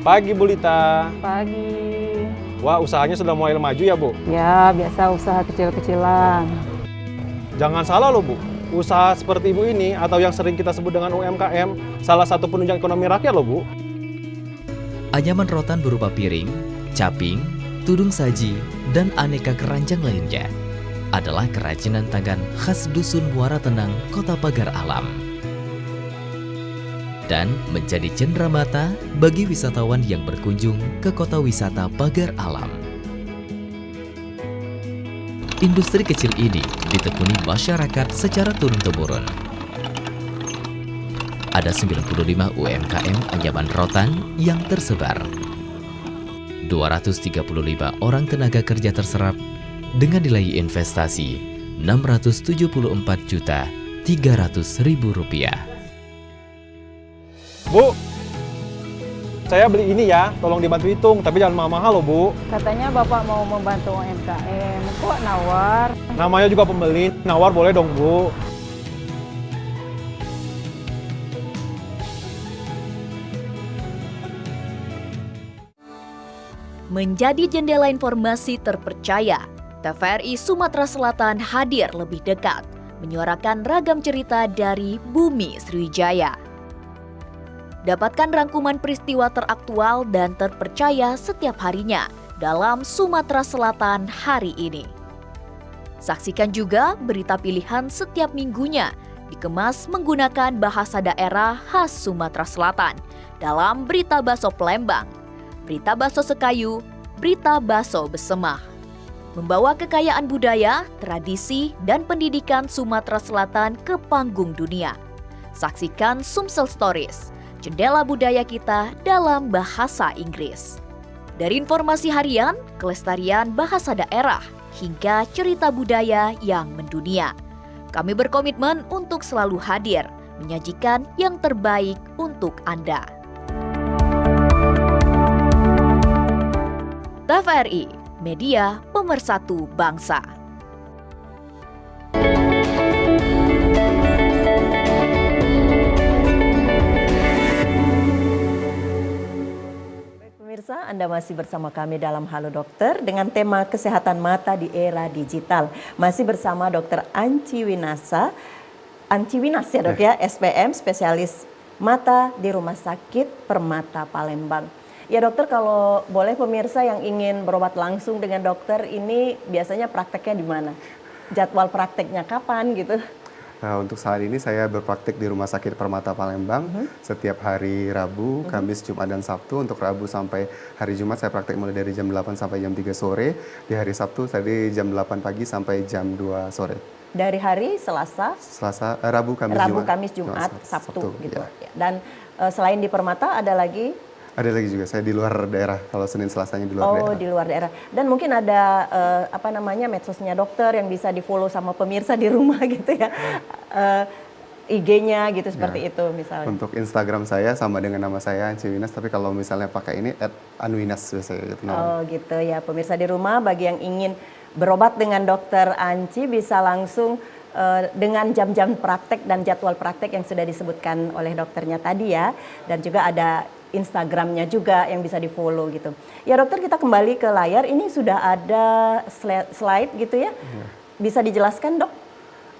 Pagi Bu Lita. Pagi. Wah, usahanya sudah mulai maju ya Bu? Ya, biasa usaha kecil-kecilan. Jangan salah loh Bu, usaha seperti Ibu ini atau yang sering kita sebut dengan UMKM, salah satu penunjang ekonomi rakyat loh Bu. Anyaman rotan berupa piring, caping, tudung saji, dan aneka keranjang lainnya adalah kerajinan tangan khas Dusun Muara Tenang, Kota Pagar Alam. Dan menjadi cenderamata bagi wisatawan yang berkunjung ke kota wisata Pagar Alam. Industri kecil ini ditekuni masyarakat secara turun-temurun. Ada 95 UMKM anyaman rotan yang tersebar. 235 orang tenaga kerja terserap dengan nilai investasi Rp674.300.000. Bu, saya beli ini ya, tolong dibantu hitung, tapi jangan mahal-mahal loh Bu. Katanya Bapak mau membantu UMKM, kok nawar? Namanya juga pembeli, nawar boleh dong Bu. Menjadi jendela informasi terpercaya, TVRI Sumatera Selatan hadir lebih dekat, menyuarakan ragam cerita dari Bumi Sriwijaya. Dapatkan rangkuman peristiwa teraktual dan terpercaya setiap harinya dalam Sumatera Selatan hari ini. Saksikan juga berita pilihan setiap minggunya, dikemas menggunakan bahasa daerah khas Sumatera Selatan dalam Berita Baso Palembang, Berita Baso Sekayu, Berita Baso Besemah. Membawa kekayaan budaya, tradisi, dan pendidikan Sumatera Selatan ke panggung dunia. Saksikan Sumsel Stories, jendela budaya kita dalam bahasa Inggris. Dari informasi harian, kelestarian bahasa daerah, hingga cerita budaya yang mendunia. Kami berkomitmen untuk selalu hadir, menyajikan yang terbaik untuk Anda. TVRI, media pemersatu bangsa. Pemirsa, Anda masih bersama kami dalam Halo Dokter dengan tema kesehatan mata di era digital. Masih bersama Dr. Anci Winas ya Dok ya, SPM, spesialis mata di Rumah Sakit Permata Palembang. Ya dokter, kalau boleh pemirsa yang ingin berobat langsung dengan dokter ini biasanya prakteknya di mana? Jadwal prakteknya kapan gitu? Nah, untuk saat ini saya berpraktik di Rumah Sakit Permata Palembang setiap hari Rabu, Kamis, Jumat, dan Sabtu. Untuk Rabu sampai hari Jumat saya praktek mulai dari jam 8 sampai jam 3 sore. Di hari Sabtu tadi jam 8 pagi sampai jam 2 sore. Dari hari Rabu, Kamis, Jumat, Sabtu gitu. Ya. Dan selain di Permata ada lagi? Ada lagi juga, saya di luar daerah, kalau Senin Selasanya di luar daerah. Oh, di luar daerah. Dan mungkin ada medsosnya dokter yang bisa di-follow sama pemirsa di rumah gitu ya. IG-nya gitu seperti itu misalnya. Untuk Instagram saya sama dengan nama saya Anci Winas, tapi kalau misalnya pakai ini @anwinas biasanya gitu. Oh, gitu ya. Pemirsa di rumah bagi yang ingin berobat dengan dokter Anci bisa langsung dengan jam-jam praktek dan jadwal praktek yang sudah disebutkan oleh dokternya tadi ya. Dan juga ada Instagramnya juga yang bisa di-follow gitu. Ya dokter, kita kembali ke layar, ini sudah ada slide gitu ya. Bisa dijelaskan dok?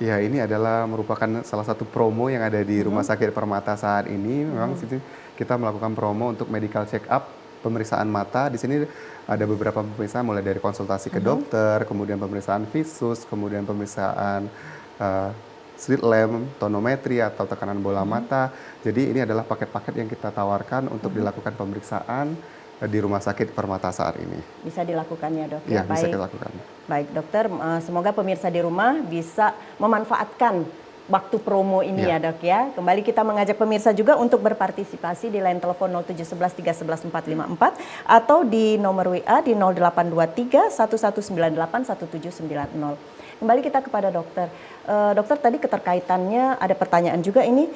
Ya, ini adalah merupakan salah satu promo yang ada di Rumah Sakit Permata saat ini. Memang situ kita melakukan promo untuk medical check up, pemeriksaan mata. Di sini ada beberapa pemeriksaan mulai dari konsultasi ke dokter, kemudian pemeriksaan visus, kemudian pemeriksaan slit lamp, tonometri atau tekanan bola mata. Jadi ini adalah paket-paket yang kita tawarkan untuk dilakukan pemeriksaan di Rumah Sakit Permata saat ini. Bisa dilakukan ya dok? Iya, bisa Baik. kita lakukan. Baik dokter, semoga pemirsa di rumah bisa memanfaatkan waktu promo ini ya dok ya. Kembali kita mengajak pemirsa juga untuk berpartisipasi di line telepon 0711 311 454 atau di nomor WA di 0823 1198 1790. Kembali kita kepada dokter. Dokter, tadi keterkaitannya ada pertanyaan juga ini.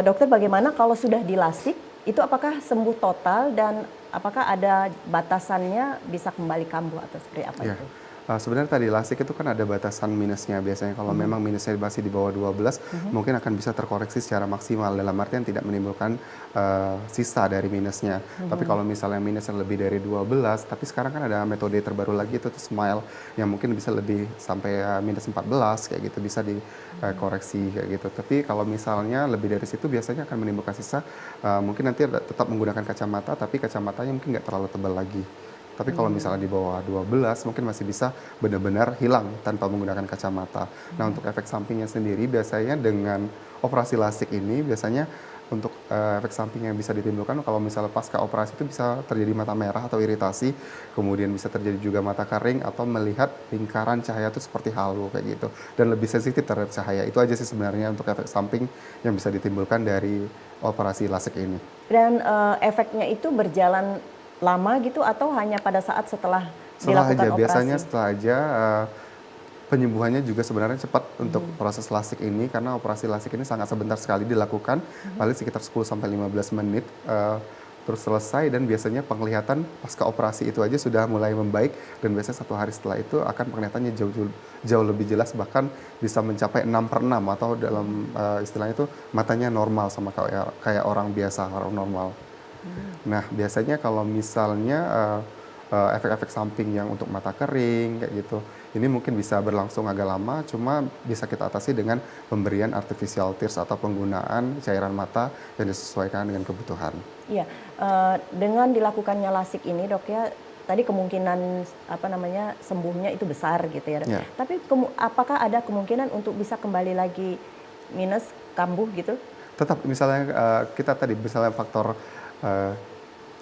Dokter, bagaimana kalau sudah dilasik, itu apakah sembuh total dan apakah ada batasannya bisa kembali kambuh atau seperti apa itu? Sebenarnya tadi lasik itu kan ada batasan minusnya. Biasanya kalau memang minusnya masih di bawah 12, mungkin akan bisa terkoreksi secara maksimal, dalam artian tidak menimbulkan sisa dari minusnya. Tapi kalau misalnya minusnya lebih dari 12, tapi sekarang kan ada metode terbaru lagi itu tuh smile, yang mungkin bisa lebih sampai minus 14 kayak gitu, bisa dikoreksi kayak gitu. Tapi kalau misalnya lebih dari situ biasanya akan menimbulkan sisa, mungkin nanti tetap menggunakan kacamata, tapi kacamatanya mungkin nggak terlalu tebal lagi. Tapi kalau misalnya di bawah 12 mungkin masih bisa benar-benar hilang tanpa menggunakan kacamata. Nah, untuk efek sampingnya sendiri biasanya dengan operasi lasik ini biasanya untuk efek samping yang bisa ditimbulkan kalau misalnya pasca operasi itu bisa terjadi mata merah atau iritasi, kemudian bisa terjadi juga mata kering atau melihat lingkaran cahaya itu seperti halo kayak gitu, dan lebih sensitif terhadap cahaya. Itu aja sih sebenarnya untuk efek samping yang bisa ditimbulkan dari operasi lasik ini. Dan efeknya itu berjalan lama gitu atau hanya pada saat setelah dilakukan operasi? Biasanya setelah aja. Penyembuhannya juga sebenarnya cepat untuk proses lasik ini, karena operasi lasik ini sangat sebentar sekali dilakukan, paling sekitar 10-15 menit terus selesai, dan biasanya penglihatan pasca operasi itu aja sudah mulai membaik, dan biasanya 1 hari setelah itu akan penglihatannya jauh lebih jelas, bahkan bisa mencapai 6/6 atau dalam istilahnya itu matanya normal sama kayak orang biasa, orang normal. Nah, biasanya kalau misalnya efek-efek samping yang untuk mata kering kayak gitu, ini mungkin bisa berlangsung agak lama, cuma bisa kita atasi dengan pemberian artificial tears atau penggunaan cairan mata yang disesuaikan dengan kebutuhan. Iya, dengan dilakukannya lasik ini dok ya, tadi kemungkinan sembuhnya itu besar gitu ya. Tapi apakah ada kemungkinan untuk bisa kembali lagi minus, kambuh gitu? Tetap misalnya kita tadi misalnya faktor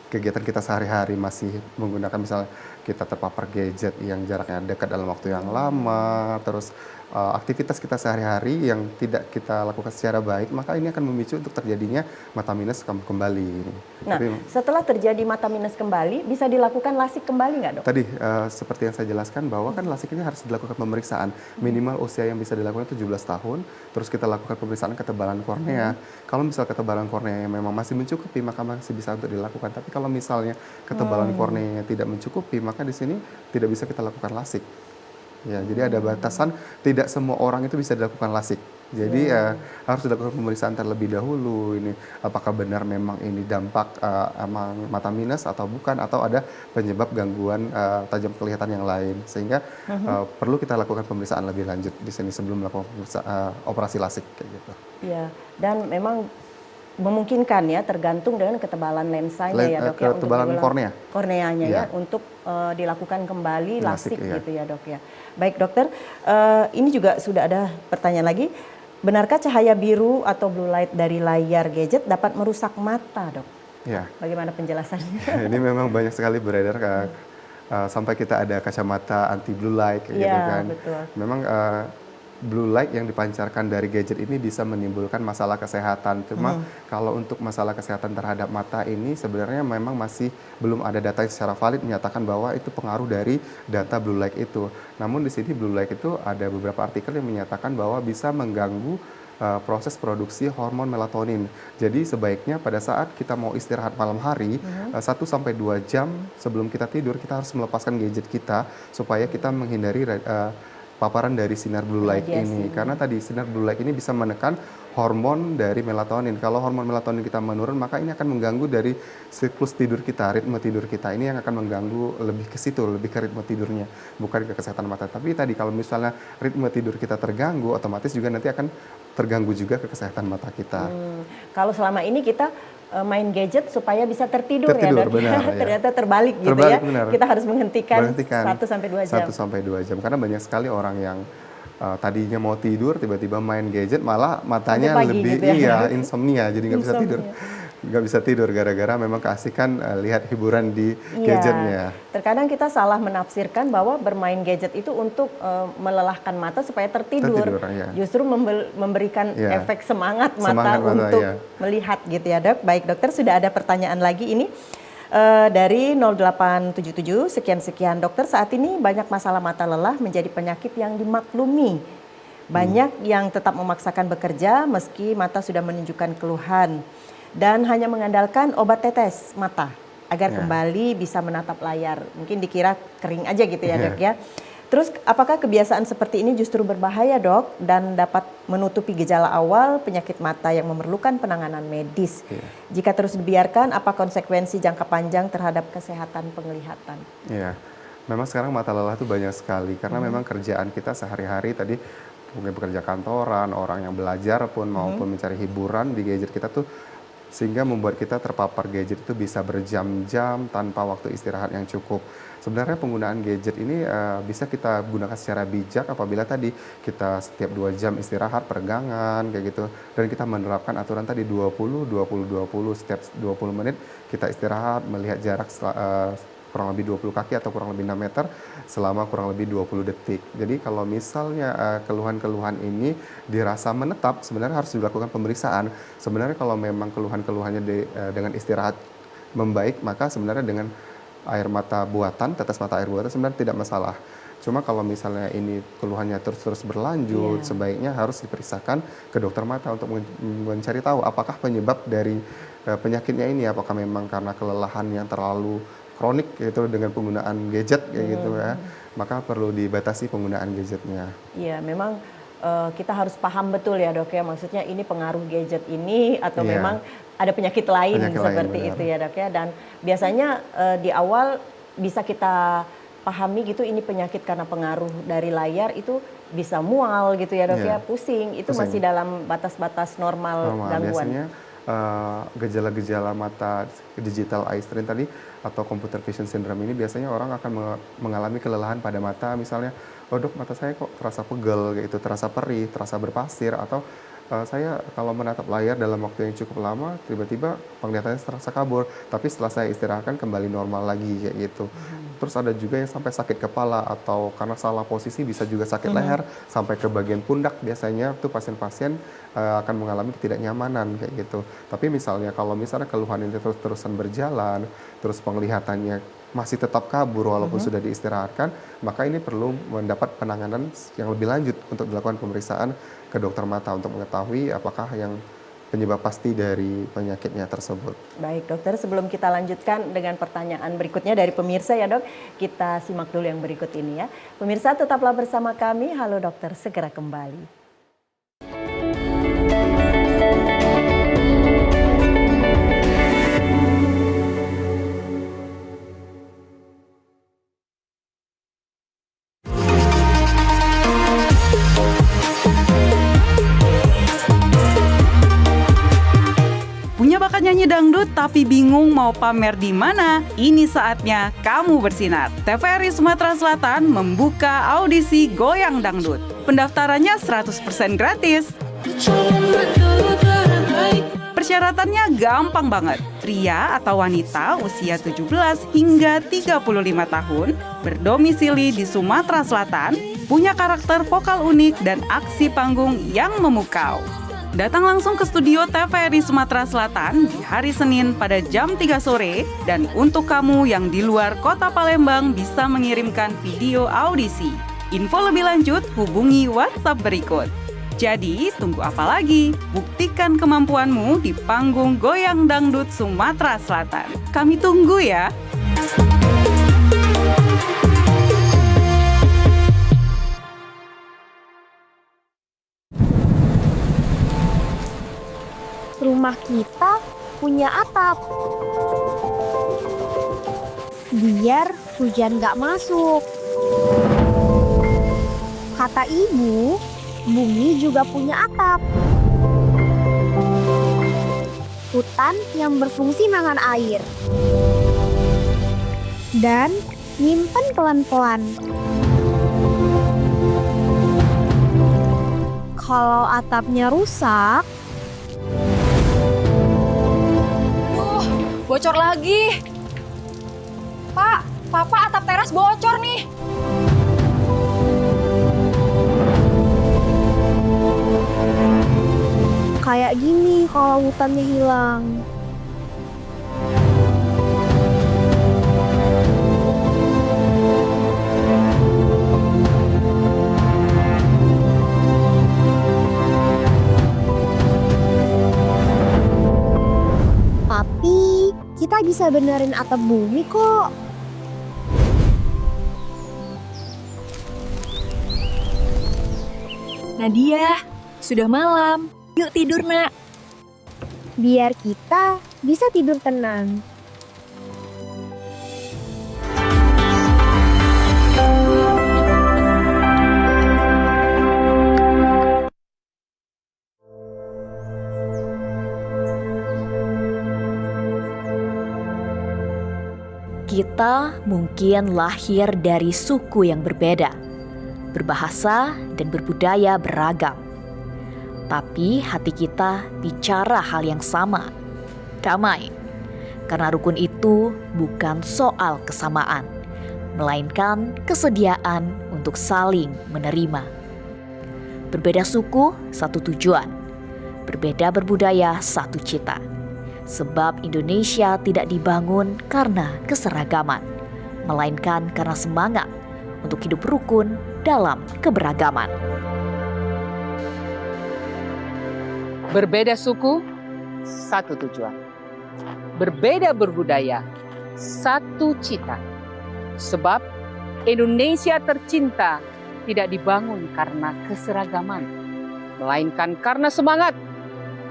kegiatan kita sehari-hari masih menggunakan, misalnya kita terpapar gadget yang jaraknya dekat dalam waktu yang lama, terus aktivitas kita sehari-hari yang tidak kita lakukan secara baik, maka ini akan memicu untuk terjadinya mata minus kembali. Nah, setelah terjadi mata minus kembali, bisa dilakukan lasik kembali nggak dok? Tadi seperti yang saya jelaskan bahwa kan lasik ini harus dilakukan pemeriksaan. Minimal usia yang bisa dilakukan 17 tahun, terus kita lakukan pemeriksaan ketebalan kornea. Kalau misal ketebalan kornea yang memang masih mencukupi, maka masih bisa untuk dilakukan. Tapi kalau misalnya ketebalan korneanya tidak mencukupi, maka di sini tidak bisa kita lakukan lasik. Ya, jadi ada batasan, tidak semua orang itu bisa dilakukan lasik. Jadi harus dilakukan pemeriksaan terlebih dahulu, ini apakah benar memang ini dampak emang mata minus atau bukan, atau ada penyebab gangguan tajam kelihatan yang lain, sehingga perlu kita lakukan pemeriksaan lebih lanjut di sini sebelum melakukan operasi lasik kayak gitu. Iya, dan memang memungkinkan ya, tergantung dengan ketebalan lensanya ya dok ya, ketebalan korneanya ya, untuk dilakukan kembali lasik gitu ya dok ya. Baik dokter, ini juga sudah ada pertanyaan lagi. Benarkah cahaya biru atau blue light dari layar gadget dapat merusak mata dok? Ya. Bagaimana penjelasannya? Ini memang banyak sekali beredar sampai kita ada kacamata anti blue light gitu kan. Betul. Memang blue light yang dipancarkan dari gadget ini bisa menimbulkan masalah kesehatan. Cuma kalau untuk masalah kesehatan terhadap mata ini sebenarnya memang masih belum ada data yang secara valid menyatakan bahwa itu pengaruh dari data blue light itu. Namun di sini blue light itu ada beberapa artikel yang menyatakan bahwa bisa mengganggu proses produksi hormon melatonin. Jadi sebaiknya pada saat kita mau istirahat malam hari, 1-2 jam sebelum kita tidur, kita harus melepaskan gadget kita supaya kita menghindari paparan dari sinar blue light ini, karena tadi sinar blue light ini bisa menekan hormon dari melatonin. Kalau hormon melatonin kita menurun, maka ini akan mengganggu dari siklus tidur kita, ritme tidur kita. Ini yang akan mengganggu lebih ke situ, lebih ke ritme tidurnya, bukan ke kesehatan mata. Tapi tadi kalau misalnya ritme tidur kita terganggu, otomatis juga nanti akan terganggu juga ke kesehatan mata kita. Kalau selama ini kita main gadget supaya bisa tertidur ya dok. Benar, Ternyata terbalik gitu ya. Benar. Kita harus menghentikan 1-2 jam. 1-2 jam. Karena banyak sekali orang yang tadinya mau tidur, tiba-tiba main gadget, malah matanya lebih gitu ya? insomnia, jadi nggak bisa tidur. Nggak bisa tidur gara-gara memang keasikan lihat hiburan di gadgetnya. Terkadang kita salah menafsirkan bahwa bermain gadget itu untuk melelahkan mata supaya tertidur. Justru memberikan efek semangat mata untuk melihat gitu ya dok. Baik dokter, sudah ada pertanyaan lagi ini. Dari 0877 sekian dokter, saat ini banyak masalah mata lelah menjadi penyakit yang dimaklumi. Banyak yang tetap memaksakan bekerja meski mata sudah menunjukkan keluhan dan hanya mengandalkan obat tetes mata agar kembali bisa menatap layar. Mungkin dikira kering aja gitu ya dok ya. Terus apakah kebiasaan seperti ini justru berbahaya dok dan dapat menutupi gejala awal penyakit mata yang memerlukan penanganan medis? Jika terus dibiarkan, apa konsekuensi jangka panjang terhadap kesehatan penglihatan? Iya, memang sekarang mata lelah itu banyak sekali karena memang kerjaan kita sehari-hari tadi mungkin pekerja kantoran, orang yang belajar pun maupun mencari hiburan di gadget kita tuh sehingga membuat kita terpapar gadget itu bisa berjam-jam tanpa waktu istirahat yang cukup. Sebenarnya penggunaan gadget ini bisa kita gunakan secara bijak apabila tadi kita setiap 2 jam istirahat, peregangan kayak gitu, dan kita menerapkan aturan tadi 20-20-20, setiap 20 menit kita istirahat, melihat jarak kurang lebih 20 kaki atau kurang lebih 6 meter selama kurang lebih 20 detik. Jadi kalau misalnya keluhan-keluhan ini dirasa menetap, sebenarnya harus dilakukan pemeriksaan. Sebenarnya kalau memang keluhan-keluhannya dengan istirahat membaik, maka sebenarnya dengan air mata buatan, tetes mata air buatan sebenarnya tidak masalah. Cuma kalau misalnya ini keluhannya terus berlanjut, sebaiknya harus diperiksakan ke dokter mata untuk mencari tahu apakah penyebab dari penyakitnya ini, apakah memang karena kelelahan yang terlalu kronik yaitu dengan penggunaan gadget kayak gitu ya. Maka perlu dibatasi penggunaan gadgetnya. Iya, memang kita harus paham betul ya dok ya, maksudnya ini pengaruh gadget ini atau memang ada penyakit lain seperti itu ya dok ya. Dan biasanya di awal bisa kita pahami gitu ini penyakit karena pengaruh dari layar, itu bisa mual gitu ya dok ya, pusing, itu masih dalam batas-batas normal gangguan. Biasanya gejala-gejala mata digital eye strain tadi atau computer vision syndrome ini biasanya orang akan mengalami kelelahan pada mata, misalnya oh dok mata saya kok terasa pegel gitu, terasa perih, terasa berpasir, atau saya kalau menatap layar dalam waktu yang cukup lama tiba-tiba penglihatannya terasa kabur, tapi setelah saya istirahatkan kembali normal lagi kayak gitu. Terus ada juga yang sampai sakit kepala atau karena salah posisi bisa juga sakit leher sampai ke bagian pundak, biasanya tuh pasien-pasien akan mengalami ketidaknyamanan kayak gitu. Tapi misalnya kalau misalnya keluhan ini terus-terusan berjalan, terus penglihatannya masih tetap kabur walaupun sudah diistirahatkan, maka ini perlu mendapat penanganan yang lebih lanjut untuk dilakukan pemeriksaan ke dokter mata untuk mengetahui apakah yang penyebab pasti dari penyakitnya tersebut. Baik dokter, sebelum kita lanjutkan dengan pertanyaan berikutnya dari pemirsa ya dok, kita simak dulu yang berikut ini ya. Pemirsa tetaplah bersama kami, Halo Dokter segera kembali. Nyanyi dangdut tapi bingung mau pamer di mana? Ini saatnya kamu bersinar. TVRI Sumatera Selatan membuka audisi Goyang Dangdut. Pendaftarannya 100% gratis. Persyaratannya gampang banget. Pria atau wanita usia 17 hingga 35 tahun, berdomisili di Sumatera Selatan, punya karakter vokal unik dan aksi panggung yang memukau. Datang langsung ke studio TVRI Sumatera Selatan di hari Senin pada jam 3 sore, dan untuk kamu yang di luar kota Palembang bisa mengirimkan video audisi. Info lebih lanjut hubungi WhatsApp berikut. Jadi tunggu apa lagi? Buktikan kemampuanmu di panggung Goyang Dangdut Sumatera Selatan. Kami tunggu ya. rumah kita punya atap. Biar hujan nggak masuk. Kata ibu, bumi juga punya atap. Hutan yang berfungsi nahan air. Dan nyimpen pelan-pelan. Kalau atapnya rusak, Bocor lagi. Pak, Papa atap teras bocor nih. kayak gini kalau hutannya hilang. Tapi kita bisa benerin atap bumi kok. Nadia, sudah malam. Yuk tidur, Nak. Biar kita bisa tidur tenang. Kita mungkin lahir dari suku yang berbeda, berbahasa dan berbudaya beragam. Tapi hati kita bicara hal yang sama, damai. Karena rukun itu bukan soal kesamaan, melainkan kesediaan untuk saling menerima. Berbeda suku, satu tujuan. Berbeda berbudaya, satu cita. Sebab Indonesia tidak dibangun karena keseragaman, melainkan karena semangat untuk hidup rukun dalam keberagaman. Berbeda suku, satu tujuan. Berbeda berbudaya, satu cita. Sebab Indonesia tercinta tidak dibangun karena keseragaman, melainkan karena semangat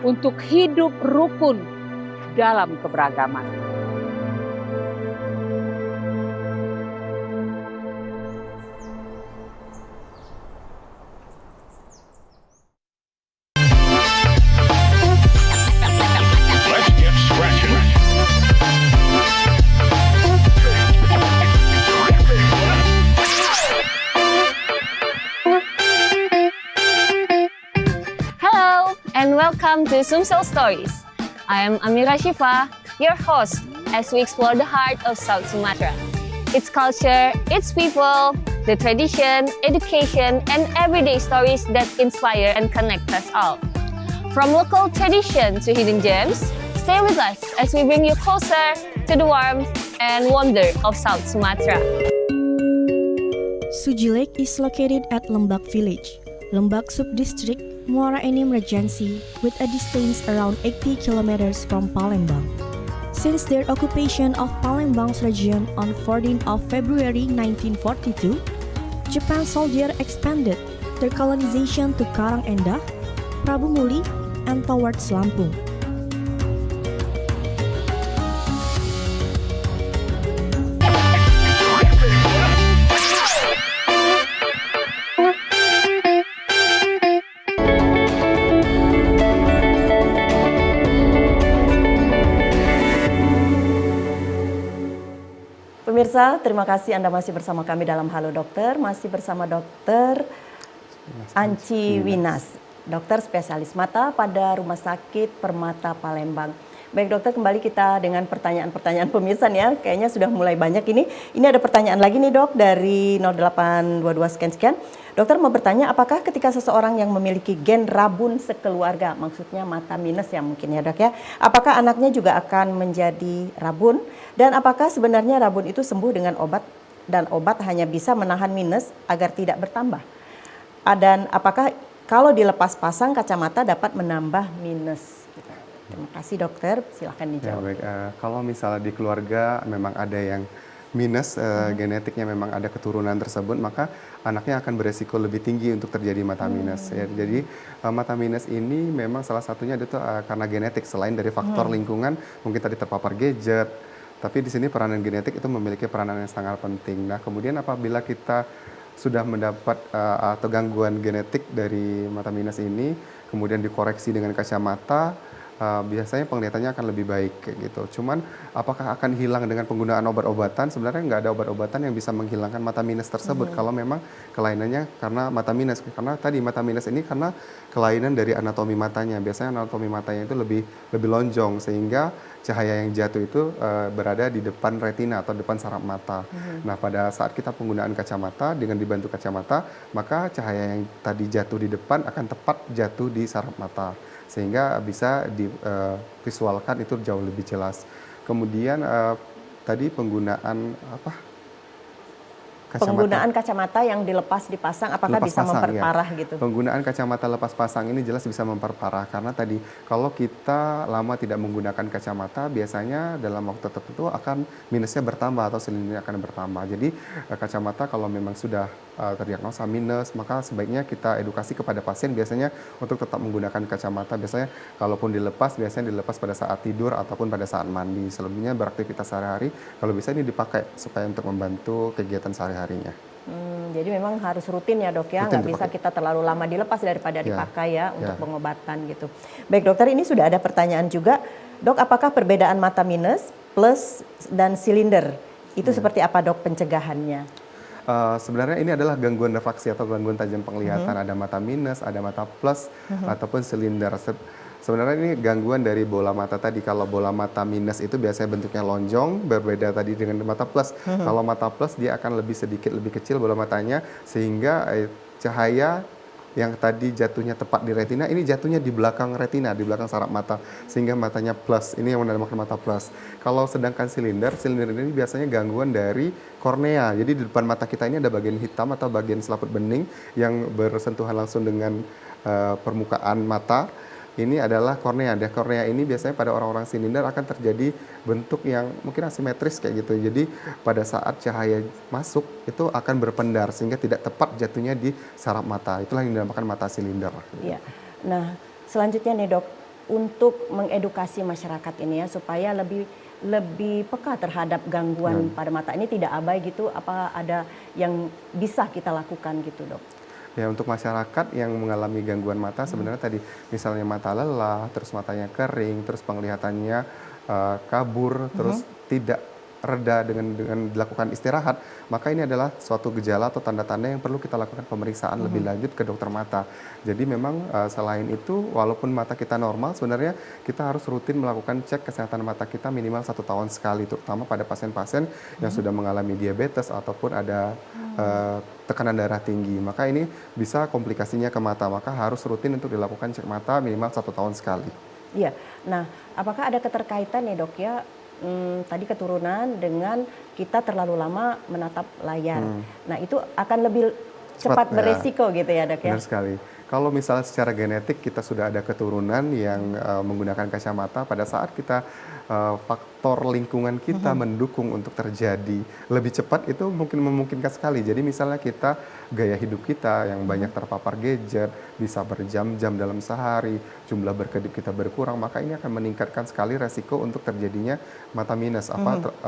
untuk hidup rukun dalam keberagaman. Hello and welcome to Sumsel Stories. I am Amira Shifa, your host, as we explore the heart of South Sumatra. Its culture, its people, the tradition, education, and everyday stories that inspire and connect us all. From local tradition to hidden gems, stay with us as we bring you closer to the warmth and wonder of South Sumatra. Suji Lake is located at Lembak Village, Lembak Subdistrict, Muara Enim Regency, with a distance around 80 kilometers from Palembang. Since their occupation of Palembang's region on 14th of February 1942, Japan soldiers expanded their colonization to Karang Endah, Prabu Muli, and towards Lampung. Pemirsa, terima kasih Anda masih bersama kami dalam Halo Dokter. Masih bersama Dokter Anci Winas, dokter spesialis mata pada Rumah Sakit Permata Palembang. Baik dokter, kembali kita dengan pertanyaan-pertanyaan pemirsa ya. Kayaknya sudah mulai banyak ini. Ini ada pertanyaan lagi nih dok dari 0822 sekian. Dokter mau bertanya, apakah ketika seseorang yang memiliki gen rabun sekeluarga, maksudnya mata minus ya mungkin ya dok ya, apakah anaknya juga akan menjadi rabun? Dan apakah sebenarnya rabun itu sembuh dengan obat dan obat hanya bisa menahan minus agar tidak bertambah? Dan apakah kalau dilepas pasang kacamata dapat menambah minus? Terima kasih dokter, silakan dijawab. Ya, baik. Kalau misalnya di keluarga memang ada yang minus genetiknya memang ada keturunan tersebut, maka anaknya akan beresiko lebih tinggi untuk terjadi mata minus. Ya. Jadi mata minus ini memang salah satunya itu karena genetik, selain dari faktor lingkungan, mungkin tadi terpapar gadget, tapi di sini peranan genetik itu memiliki peranan yang sangat penting. Nah, kemudian apabila kita sudah mendapat atau gangguan genetik dari mata minus ini, kemudian dikoreksi dengan kacamata, biasanya penglihatannya akan lebih baik kayak gitu. Cuman apakah akan hilang dengan penggunaan obat-obatan? Sebenarnya nggak ada obat-obatan yang bisa menghilangkan mata minus tersebut kalau memang kelainannya karena mata minus. Karena tadi mata minus ini karena kelainan dari anatomi matanya. Biasanya anatomi matanya itu lebih lonjong sehingga cahaya yang jatuh itu berada di depan retina atau depan saraf mata. Nah, pada saat kita penggunaan kacamata dengan dibantu kacamata, maka cahaya yang tadi jatuh di depan akan tepat jatuh di saraf mata, sehingga bisa divisualkan itu jauh lebih jelas. Kemudian tadi penggunaan Penggunaan kacamata yang dilepas dipasang, apakah lepas bisa pasang, memperparah ya. gitu? Penggunaan kacamata lepas pasang ini jelas bisa memperparah karena tadi kalau kita lama tidak menggunakan kacamata, biasanya dalam waktu tertentu akan minusnya bertambah atau silindernya akan bertambah. Jadi kacamata kalau memang sudah terdiagnosa minus, maka sebaiknya kita edukasi kepada pasien biasanya untuk tetap menggunakan kacamata. Biasanya kalaupun dilepas, biasanya dilepas pada saat tidur ataupun pada saat mandi. Selebihnya beraktivitas sehari-hari, kalau bisa ini dipakai supaya untuk membantu kegiatan sehari-harinya. Jadi memang harus rutin ya dok ya, nggak bisa kita terlalu lama dilepas daripada dipakai ya untuk pengobatan gitu. Baik dokter, ini sudah ada pertanyaan juga. Dok, apakah perbedaan mata minus, plus, dan silinder itu seperti apa dok pencegahannya? Sebenarnya ini adalah gangguan refraksi atau gangguan tajam penglihatan. Ada mata minus, ada mata plus, ataupun silinder. Sebenarnya ini gangguan dari bola mata tadi. Kalau bola mata minus itu biasanya bentuknya lonjong, berbeda tadi dengan mata plus. Kalau mata plus dia akan lebih kecil bola matanya, sehingga cahaya yang tadi jatuhnya tepat di retina, ini jatuhnya di belakang retina, di belakang saraf mata, sehingga matanya plus. Ini yang menamakan mata plus. Kalau sedangkan silinder ini biasanya gangguan dari kornea. Jadi di depan mata kita ini ada bagian hitam atau bagian selaput bening yang bersentuhan langsung dengan permukaan mata. Ini adalah kornea. Dan kornea ini biasanya pada orang-orang silinder akan terjadi bentuk yang mungkin asimetris kayak gitu. Jadi pada saat cahaya masuk itu akan berpendar sehingga tidak tepat jatuhnya di saraf mata. Itulah yang dinamakan mata silinder. Iya. Nah, selanjutnya nih dok, untuk mengedukasi masyarakat ini ya supaya lebih peka terhadap gangguan pada mata ini, tidak abai gitu, apa ada yang bisa kita lakukan gitu dok? Ya, untuk masyarakat yang mengalami gangguan mata sebenarnya tadi misalnya mata lelah, terus matanya kering, terus penglihatannya kabur, terus tidak reda dengan dilakukan istirahat, maka ini adalah suatu gejala atau tanda-tanda yang perlu kita lakukan pemeriksaan lebih lanjut ke dokter mata. Jadi memang selain itu, walaupun mata kita normal, sebenarnya kita harus rutin melakukan cek kesehatan mata kita minimal 1 tahun sekali, terutama pada pasien-pasien yang sudah mengalami diabetes ataupun ada tekanan darah tinggi. Maka ini bisa komplikasinya ke mata, maka harus rutin untuk dilakukan cek mata minimal 1 tahun sekali. Iya. Nah, apakah ada keterkaitan nih dok ya? Tadi keturunan dengan kita terlalu lama menatap layar. Nah, itu akan lebih cepat beresiko gitu ya dok ya? Benar sekali. Kalau misalnya secara genetik kita sudah ada keturunan yang menggunakan kacamata, pada saat kita faktor lingkungan kita mendukung untuk terjadi lebih cepat, itu memungkinkan sekali. Jadi misalnya kita gaya hidup kita yang banyak terpapar gadget, bisa berjam-jam dalam sehari, jumlah berkedip kita berkurang, maka ini akan meningkatkan sekali resiko untuk terjadinya mata minus,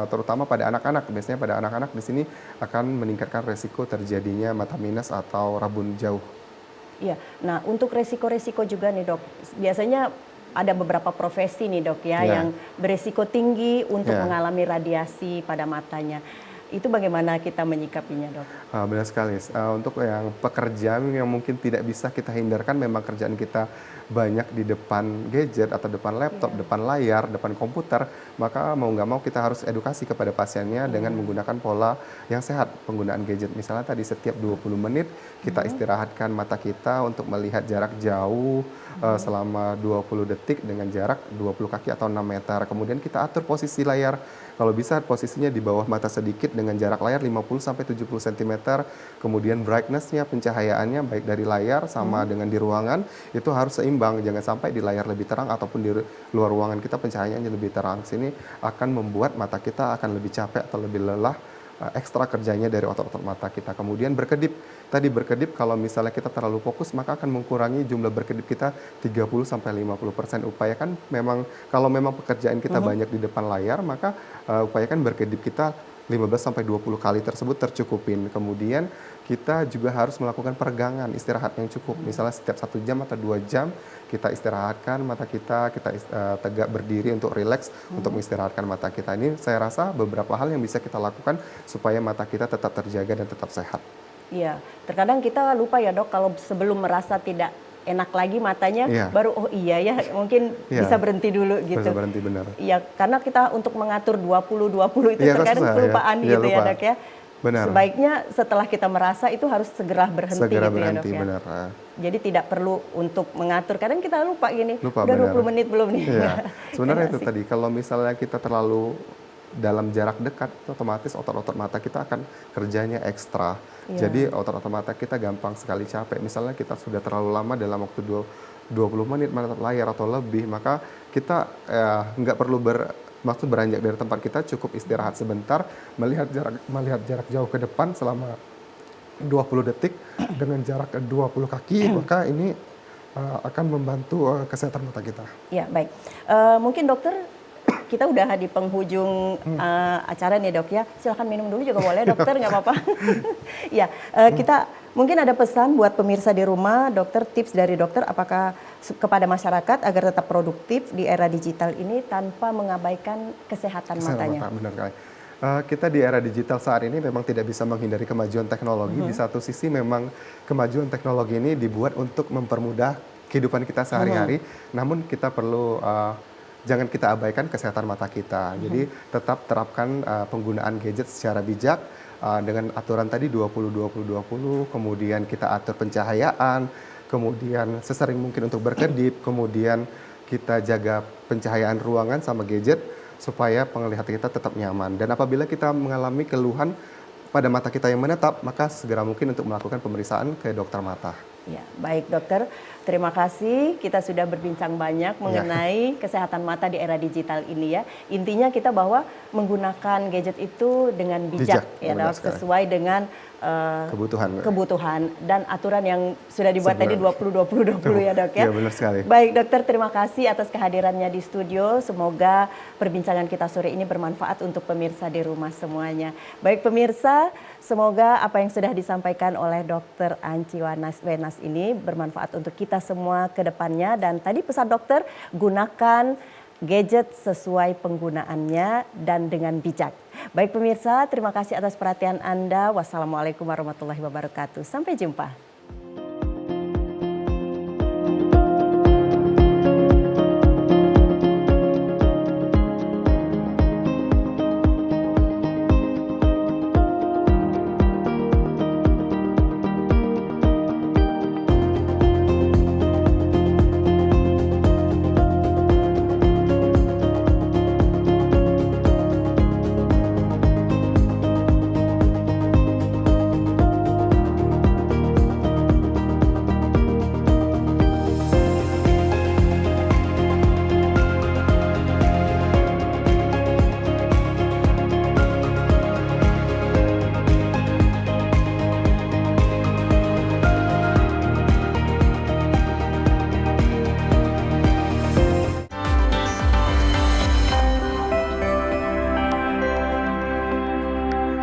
terutama pada anak-anak. Biasanya pada anak-anak di sini akan meningkatkan resiko terjadinya mata minus atau rabun jauh. Iya. Nah, untuk resiko-resiko juga nih dok, biasanya ada beberapa profesi nih dok ya yang beresiko tinggi untuk mengalami radiasi pada matanya. Itu bagaimana kita menyikapinya dok? Benar sekali. Untuk yang pekerjaan yang mungkin tidak bisa kita hindarkan, memang kerjaan kita banyak di depan gadget atau depan laptop, depan layar, depan komputer, maka mau nggak mau kita harus edukasi kepada pasiennya dengan menggunakan pola yang sehat penggunaan gadget. Misalnya tadi setiap 20 menit kita istirahatkan mata kita untuk melihat jarak jauh selama 20 detik dengan jarak 20 kaki atau 6 meter. Kemudian kita atur posisi layar. Kalau bisa posisinya di bawah mata sedikit dengan jarak layar 50-70 cm. Kemudian brightness-nya, pencahayaannya baik dari layar sama dengan di ruangan itu harus seimbang. Jangan sampai di layar lebih terang ataupun di luar ruangan kita pencahayaannya lebih terang. Sini akan membuat mata kita akan lebih capek atau lebih lelah ekstra kerjanya dari otot-otot mata kita. Kemudian berkedip. Tadi berkedip kalau misalnya kita terlalu fokus maka akan mengurangi jumlah berkedip kita 30-50%. Upayakan memang kalau memang pekerjaan kita banyak di depan layar maka upayakan berkedip kita 15-20 kali tersebut tercukupin. Kemudian kita juga harus melakukan peregangan, istirahat yang cukup. Misalnya setiap 1 jam atau 2 jam kita istirahatkan mata kita tegak berdiri untuk rileks, untuk mengistirahatkan mata kita. Ini saya rasa beberapa hal yang bisa kita lakukan supaya mata kita tetap terjaga dan tetap sehat. Iya, terkadang kita lupa ya dok, kalau sebelum merasa tidak enak lagi matanya, baru oh iya ya mungkin bisa berhenti dulu gitu. Bisa berhenti, benar. Iya, karena kita untuk mengatur 20-20 itu terkadang kelupaan gitu ya dok ya. Benar. Sebaiknya setelah kita merasa itu harus segera berhenti segera gitu berhenti, ya dok ya. Benar. Jadi tidak perlu untuk mengatur, kadang kita lupa gini, lupa, udah benar. 20 menit belum nih. Iya. Sebenarnya itu tadi, kalau misalnya kita terlalu dalam jarak dekat, otomatis otot-otot mata kita akan kerjanya ekstra. Jadi otot-otot mata kita gampang sekali capek. Misalnya kita sudah terlalu lama dalam waktu 20 menit menatap layar atau lebih, maka kita nggak perlu beranjak dari tempat kita, cukup istirahat sebentar, melihat jarak jauh ke depan selama 20 detik dengan jarak 20 kaki, maka ini akan membantu kesehatan mata kita. Ya, baik. Mungkin dokter, kita udah di penghujung acara nih dok ya. Silahkan minum dulu juga boleh dokter, nggak apa-apa. Ya, kita mungkin ada pesan buat pemirsa di rumah, dokter, tips dari dokter apakah kepada masyarakat agar tetap produktif di era digital ini tanpa mengabaikan kesehatan matanya. Benar sekali. Kita di era digital saat ini memang tidak bisa menghindari kemajuan teknologi. Di satu sisi memang kemajuan teknologi ini dibuat untuk mempermudah kehidupan kita sehari-hari. Namun kita perlu jangan kita abaikan kesehatan mata kita. Jadi tetap terapkan penggunaan gadget secara bijak dengan aturan tadi 20-20-20, kemudian kita atur pencahayaan, kemudian sesering mungkin untuk berkedip, kemudian kita jaga pencahayaan ruangan sama gadget supaya penglihatan kita tetap nyaman. Dan apabila kita mengalami keluhan pada mata kita yang menetap, maka segera mungkin untuk melakukan pemeriksaan ke dokter mata. Ya, baik dokter. Terima kasih, kita sudah berbincang banyak mengenai kesehatan mata di era digital ini ya. Intinya kita bahwa menggunakan gadget itu dengan bijak ya dok, sesuai dengan kebutuhan dan aturan yang sudah dibuat tadi 20-20-20 ya dok ya. Iya, benar sekali. Baik dokter, terima kasih atas kehadirannya di studio. Semoga perbincangan kita sore ini bermanfaat untuk pemirsa di rumah semuanya. Baik pemirsa, semoga apa yang sudah disampaikan oleh Dr. Anci Wenas ini bermanfaat untuk kita semua ke depannya. Dan tadi pesan dokter, gunakan gadget sesuai penggunaannya dan dengan bijak. Baik pemirsa, terima kasih atas perhatian Anda. Wassalamualaikum warahmatullahi wabarakatuh. Sampai jumpa.